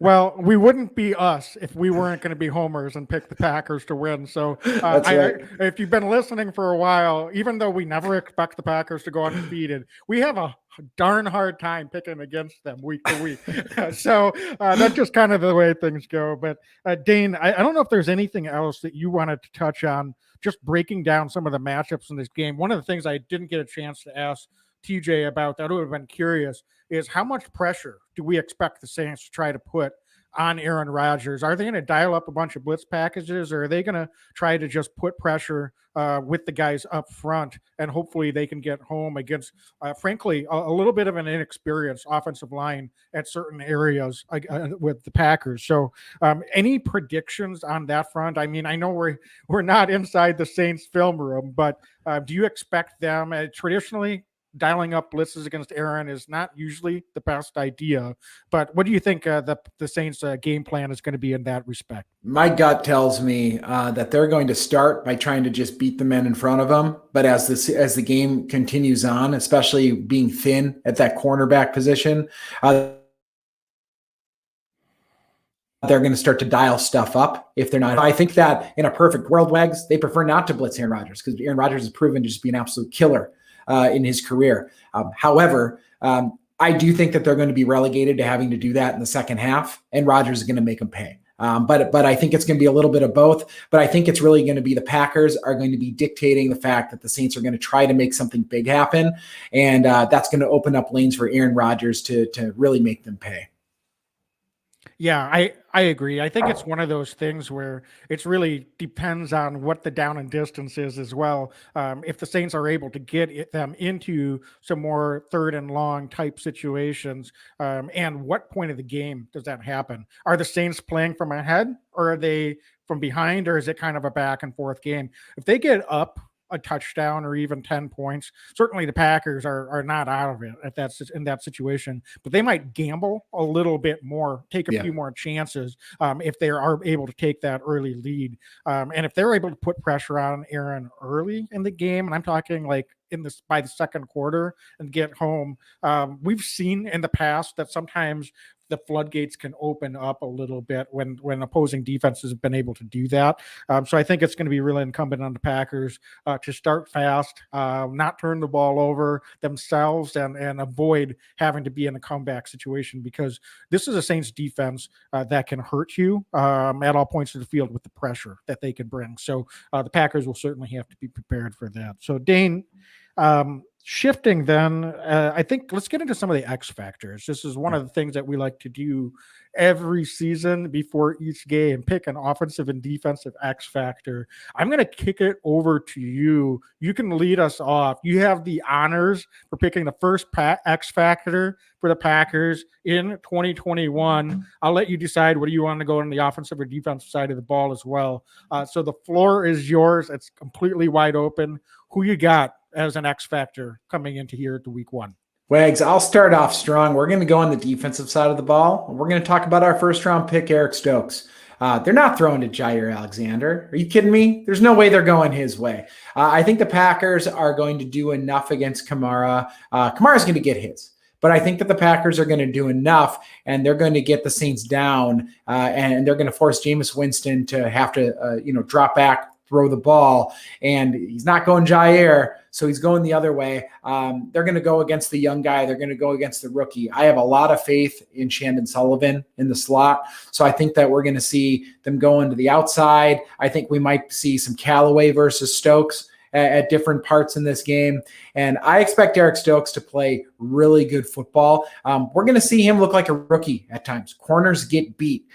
Well, we wouldn't be us if we weren't going to be homers and pick the Packers to win. So That's right. if you've been listening for a while, even though we never expect the Packers to go undefeated, we have a darn hard time picking against them week to week. So that's just kind of the way things go. But Dane, I don't know if there's anything else that you wanted to touch on, just breaking down some of the matchups in this game. One of the things I didn't get a chance to ask TJ about that I would have been curious is how much pressure do we expect the Saints to try to put on Aaron Rodgers? Are they going to dial up a bunch of blitz packages, or are they going to try to just put pressure with the guys up front and hopefully they can get home against, frankly, a little bit of an inexperienced offensive line at certain areas with the Packers? So any predictions on that front? I mean, I know we're not inside the Saints film room, but do you expect them traditionally dialing up blitzes against Aaron is not usually the best idea, but what do you think the Saints game plan is going to be in that respect? My gut tells me that they're going to start by trying to just beat the men in front of them. But as the game continues on, especially being thin at that cornerback position, they're going to start to dial stuff up if they're not. I think that in a perfect world, Wags, they prefer not to blitz Aaron Rodgers because Aaron Rodgers has proven to just be an absolute killer in his career. However, I do think that they're going to be relegated to having to do that in the second half, and Rodgers is going to make them pay. But I think it's going to be a little bit of both. But I think it's really going to be the Packers are going to be dictating the fact that the Saints are going to try to make something big happen, and that's going to open up lanes for Aaron Rodgers to really make them pay. Yeah, I agree. I think it's one of those things where it's really depends on what the down and distance is as well. If the Saints are able to get them into some more third and long type situations, and what point of the game does that happen? Are the Saints playing from ahead, or are they from behind, or is it kind of a back and forth game? If they get up a touchdown or even 10 points, certainly the Packers are not out of it in that situation, but they might gamble a little bit more, take a few more chances if they are able to take that early lead. And if they're able to put pressure on Aaron early in the game, and I'm talking like by the second quarter and get home, we've seen in the past that sometimes the floodgates can open up a little bit when opposing defenses have been able to do that. So I think it's going to be really incumbent on the Packers to start fast, not turn the ball over themselves, and avoid having to be in a comeback situation, because this is a Saints defense that can hurt you at all points of the field with the pressure that they can bring. So the Packers will certainly have to be prepared for that. So Dane, shifting then, I think let's get into some of the X factors. This is one of the things that we like to do every season before each game, pick an offensive and defensive X factor. I'm going to kick it over to you. You can lead us off. You have the honors for picking the first X factor for the Packers in 2021. I'll let you decide whether you want to go on the offensive or defensive side of the ball as well. So the floor is yours. It's completely wide open. Who you got as an X factor coming into here at the week one? Wags, I'll start off strong. We're going to go on the defensive side of the ball. We're going to talk about our first round pick, Eric Stokes. They're not throwing to Jair Alexander. Are you kidding me? There's no way they're going his way. I think the Packers are going to do enough against Kamara. Kamara's going to get his. But I think that the Packers are going to do enough, and they're going to get the Saints down, and they're going to force Jameis Winston to have to, drop back, throw the ball, and he's not going Jair, so he's going the other way. They're going to go against the young guy. They're going to go against the rookie. I have a lot of faith in Shandon Sullivan in the slot, so I think that we're going to see them go into the outside. I think we might see some Callaway versus Stokes at different parts in this game. And I expect Eric Stokes to play really good football. We're going to see him look like a rookie at times. Corners get beat.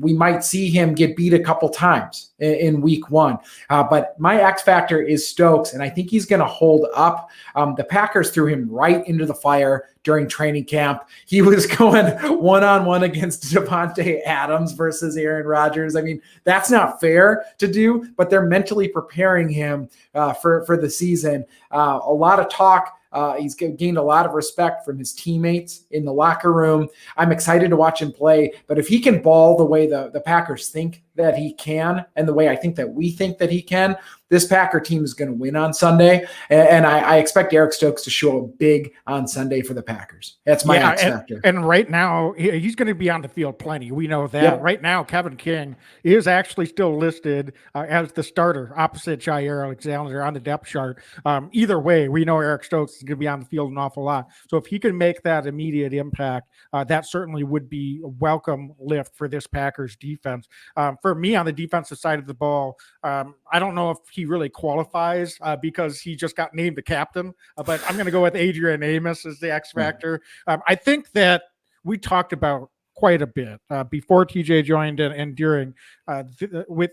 We might see him get beat a couple times in week one. But my X factor is Stokes, and I think he's going to hold up. The Packers threw him right into the fire during training camp. He was going one-on-one against Devontae Adams versus Aaron Rodgers. I mean, that's not fair to do, but they're mentally preparing him for the season. A lot of talk. He's gained a lot of respect from his teammates in the locker room. I'm excited to watch him play, but if he can ball the way the Packers think that he can and the way I think that we think that he can, this Packer team is going to win on Sunday. And I expect Eric Stokes to show up big on Sunday for the Packers. That's my X factor. And right now, he's going to be on the field plenty. We know that. Yep. Right now, Kevin King is actually still listed as the starter opposite Jair Alexander on the depth chart. Either way, we know Eric Stokes is going to be on the field an awful lot. So if he can make that immediate impact, that certainly would be a welcome lift for this Packers defense. For me, on the defensive side of the ball, I don't know if he really qualifies because he just got named the captain, but I'm going to go with Adrian Amos as the X factor. I think that we talked about quite a bit before TJ joined and during with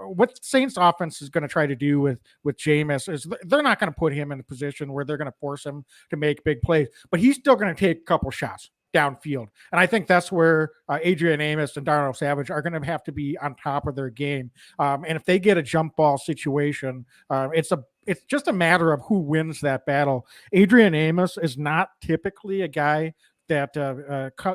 what Saints offense is going to try to do with Jameis is they're not going to put him in a position where they're going to force him to make big plays, but he's still going to take a couple shots downfield. And I think that's where Adrian Amos and Darnell Savage are going to have to be on top of their game. And if they get a jump ball situation, it's just a matter of who wins that battle. Adrian Amos is not typically a guy that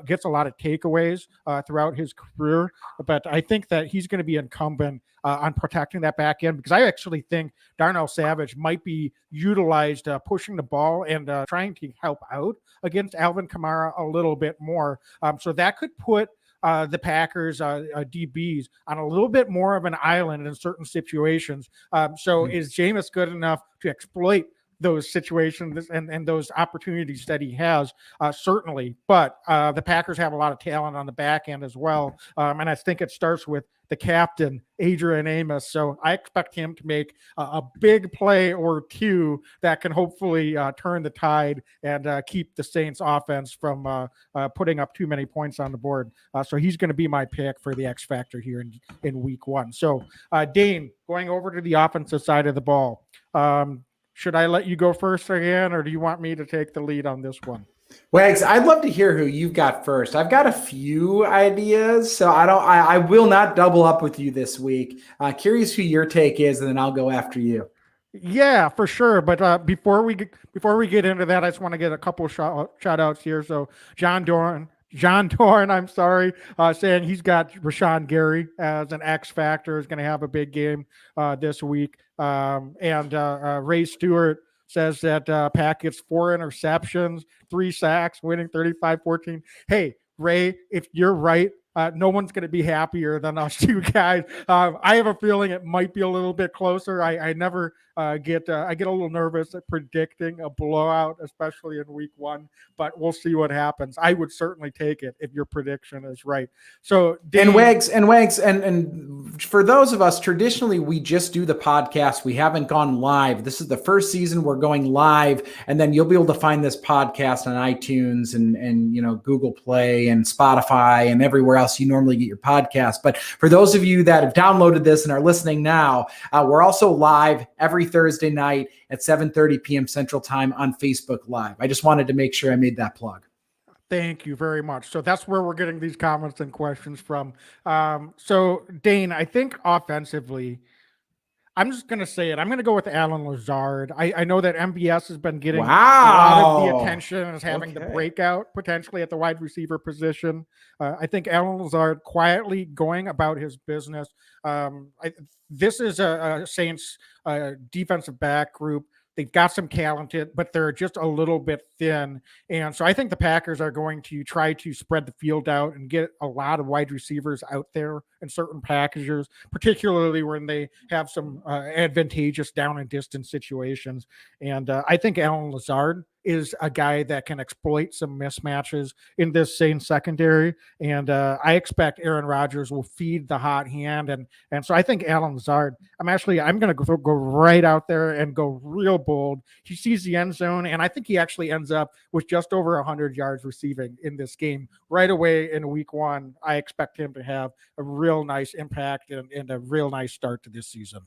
gets a lot of takeaways throughout his career, but I think that he's going to be incumbent on protecting that back end, because I actually think Darnell Savage might be utilized pushing the ball and trying to help out against Alvin Kamara a little bit more. So that could put the Packers DBs on a little bit more of an island in certain situations. Is Jameis good enough to exploit those situations and those opportunities that he has? Certainly, but the Packers have a lot of talent on the back end as well, and I think it starts with the captain, Adrian Amos. So I expect him to make a big play or two that can hopefully turn the tide and keep the Saints offense from putting up too many points on the board. So he's going to be my pick for the X factor here in week one. So Dane, going over to the offensive side of the ball, should I let you go first again, or do you want me to take the lead on this one? Wags, I'd love to hear who you've got first. I've got a few ideas, so I will not double up with you this week. Curious who your take is, and then I'll go after you. Yeah, for sure. But before we get into that, I just want to get a couple shout outs here. So John Dorn, I'm sorry, saying he's got Rashawn Gary as an X factor, is going to have a big game this week. And Ray Stewart says that Pack gets 4 interceptions, 3 sacks, winning 35-14. Hey, Ray, if you're right, no one's going to be happier than us two guys. I have a feeling it might be a little bit closer. I never get a little nervous at predicting a blowout, especially in week one, but we'll see what happens. I would certainly take it if your prediction is right. So Dane, and Wags, and for those of us, traditionally we just do the podcast. We haven't gone live. This is the first season we're going live, and then you'll be able to find this podcast on iTunes and Google Play and Spotify and everywhere else you normally get your podcast. But for those of you that have downloaded this and are listening now, we're also live every Thursday night at 7:30 p.m. Central Time on Facebook Live. I just wanted to make sure I made that plug. Thank you very much. So that's where we're getting these comments and questions from. So Dane, I think offensively, I'm just going to say it. I'm going to go with Alan Lazard. I know that MBS has been getting a lot of the attention and is having the breakout potentially at the wide receiver position. I think Alan Lazard quietly going about his business. This is a Saints defensive back group. They've got some talented, but they're just a little bit thin. And so I think the Packers are going to try to spread the field out and get a lot of wide receivers out there in certain packages, particularly when they have some advantageous down and distance situations. And I think Alan Lazard is a guy that can exploit some mismatches in this Saints secondary. And I expect Aaron Rodgers will feed the hot hand. And so I think Alan Lazard, I'm going to go right out there and go real bold. He sees the end zone, and I think he actually ends up with just over 100 yards receiving in this game right away in week one. I expect him to have a real nice impact and a real nice start to this season.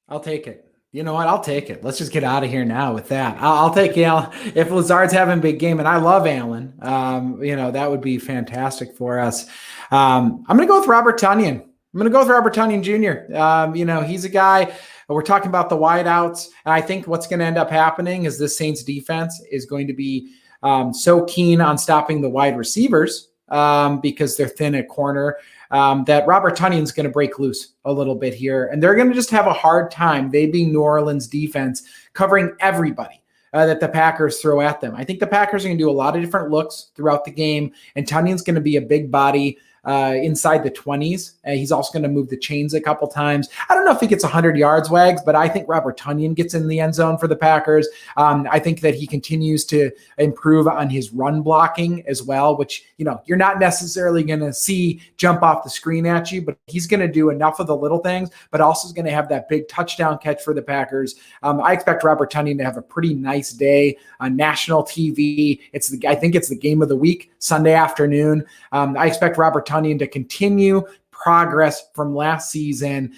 I'll take it. You know what? I'll take it. Let's just get out of here now with that. I'll take Alan. If Lazard's having a big game, and I love Alan, that would be fantastic for us. I'm going to go with Robert Tonyan. Jr. He's a guy, we're talking about the wideouts, and I think what's going to end up happening is this Saints defense is going to be so keen on stopping the wide receivers because they're thin at corner, that Robert Tonyan's going to break loose a little bit here. And they're going to just have a hard time, they being New Orleans defense, covering everybody that the Packers throw at them. I think the Packers are going to do a lot of different looks throughout the game, and Tonyan's going to be a big body inside the 20s. He's also going to move the chains a couple times. I don't know if he gets 100 yards, Wags, but I think Robert Tonyan gets in the end zone for the Packers. I think that he continues to improve on his run blocking as well, which, you're not necessarily going to see jump off the screen at you, but he's going to do enough of the little things, but also is going to have that big touchdown catch for the Packers. I expect Robert Tonyan to have a pretty nice day on national TV. I think it's the game of the week, Sunday afternoon. I expect Robert Tonyan to continue progress from last season,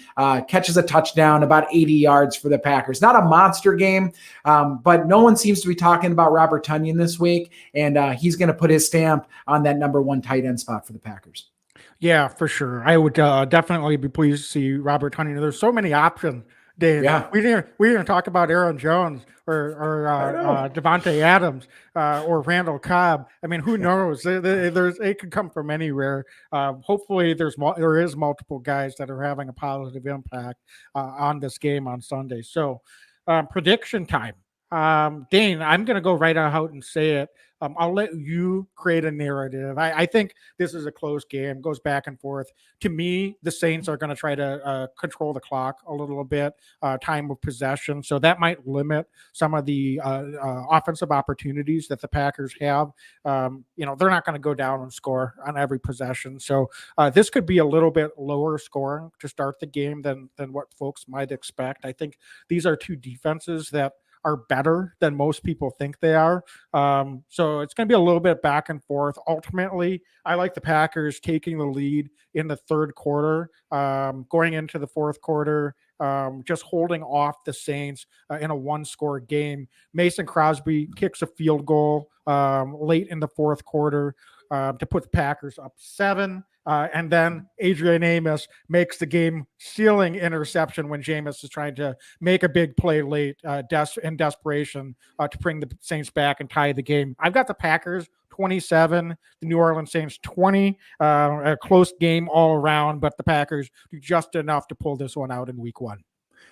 catches a touchdown, about 80 yards for the Packers. Not a monster game, but no one seems to be talking about Robert Tonyan this week, and he's going to put his stamp on that number one tight end spot for the Packers. Yeah, for sure. I would definitely be pleased to see Robert Tonyan. There's so many options, Dave. Yeah. We didn't talk about Aaron Jones or Devontae Adams or Randall Cobb. I mean, who knows? It could come from anywhere. Hopefully, there is multiple guys that are having a positive impact on this game on Sunday. So, prediction time. Dane, I'm going to go right out and say it. I'll let you create a narrative. I think this is a close game, goes back and forth. To me, the Saints are going to try to control the clock a little bit, time of possession. So that might limit some of the offensive opportunities that the Packers have. They're not going to go down and score on every possession. So this could be a little bit lower scoring to start the game than what folks might expect. I think these are two defenses that are better than most people think they are. So it's going to be a little bit back and forth. Ultimately, I like the Packers taking the lead in the third quarter, going into the fourth quarter, just holding off the Saints in a one-score game. Mason Crosby kicks a field goal late in the fourth quarter to put the Packers up 7. And then Adrian Amos makes the game-sealing interception when Jameis is trying to make a big play late in desperation to bring the Saints back and tie the game. I've got the Packers 27, the New Orleans Saints 20. A close game all around, but the Packers do just enough to pull this one out in week 1.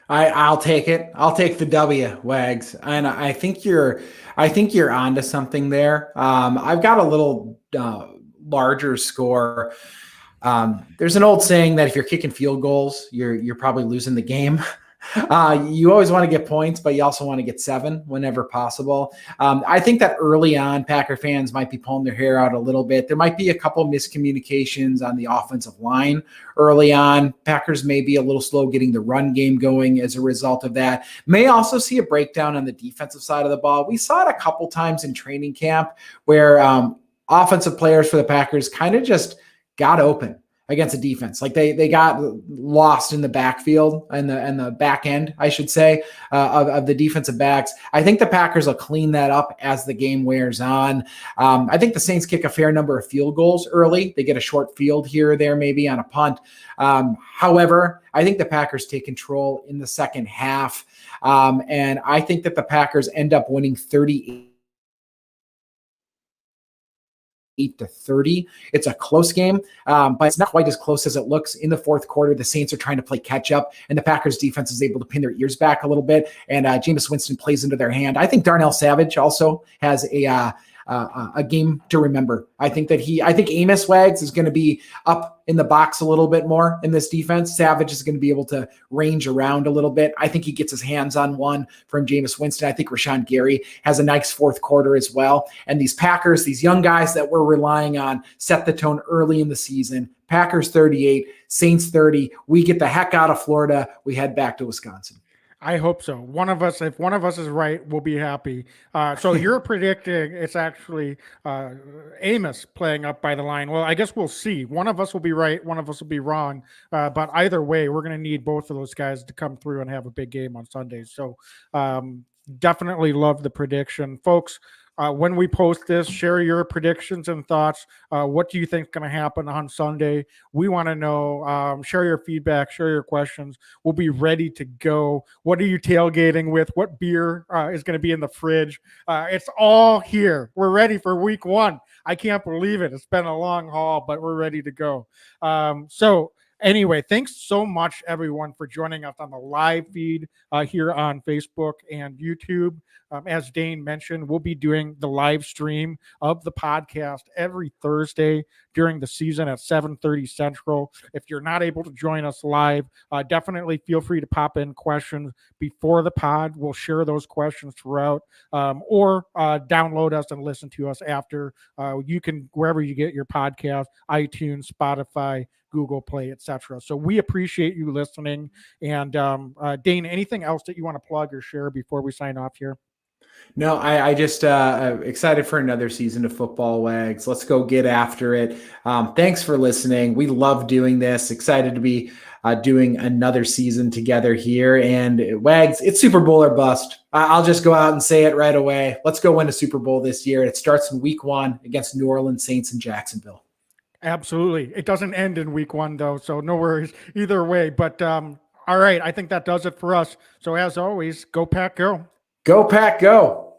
I'll take it. I'll take the W, Wags. And I think you're onto something there. I've got a little larger score. There's an old saying that if you're kicking field goals, you're probably losing the game. You always want to get points, but you also want to get 7 whenever possible. I think that early on, Packer fans might be pulling their hair out a little bit. There might be a couple miscommunications on the offensive line early on. Packers may be a little slow getting the run game going as a result of that. May also see a breakdown on the defensive side of the ball. We saw it a couple times in training camp where offensive players for the Packers kind of just got open against a defense. Like they got lost in the backfield and the back end, I should say, of the defensive backs. I think the Packers will clean that up as the game wears on. I think the Saints kick a fair number of field goals early. They get a short field here or there, maybe on a punt. However, I think the Packers take control in the second half. And I think that the Packers end up winning 38-30. It's a close game, but it's not quite as close as it looks. In the fourth quarter, the Saints are trying to play catch up, and the Packers defense is able to pin their ears back a little bit, and Jameis Winston plays into their hand. I think Darnell Savage also has a game to remember. I think Amos Wags is going to be up in the box a little bit more in this defense. Savage is going to be able to range around a little bit. I think he gets his hands on one from Jameis Winston. I think Rashawn Gary has a nice fourth quarter as well. And these Packers, these young guys that we're relying on, set the tone early in the season. Packers 38, Saints 30. We get the heck out of Florida. We head back to Wisconsin. I hope so. If one of us is right, we'll be happy. So you're predicting it's actually Amos playing up by the line. Well, I guess we'll see. One of us will be right. One of us will be wrong. But either way, we're going to need both of those guys to come through and have a big game on Sundays. So definitely love the prediction. Folks, When we post this, share your predictions and thoughts. What do you think is going to happen on Sunday? We want to know. Share your feedback, share your questions. We'll be ready to go. What are you tailgating with? What beer is going to be in the fridge? It's all here. We're ready for week 1. I can't believe it. It's been a long haul, but we're ready to go. Anyway, thanks so much, everyone, for joining us on the live feed here on Facebook and YouTube. As Dane mentioned, we'll be doing the live stream of the podcast every Thursday during the season at 7:30 Central. If you're not able to join us live, definitely feel free to pop in questions before the pod. We'll share those questions throughout, or download us and listen to us after. You can, wherever you get your podcast, iTunes, Spotify, Google Play, etc. So we appreciate you listening. And Dane, anything else that you want to plug or share before we sign off here? No, I just excited for another season of Football Wags. Let's go get after it. Thanks for listening. We love doing this. Excited to be doing another season together here. And Wags, it's Super Bowl or bust. I'll just go out and say it right away. Let's go win a Super Bowl this year. It starts in week 1 against New Orleans Saints in Jacksonville. Absolutely. It doesn't end in week 1, though, so no worries either way. But all right, I think that does it for us. So as always, go Pack, go. Go Pack, go.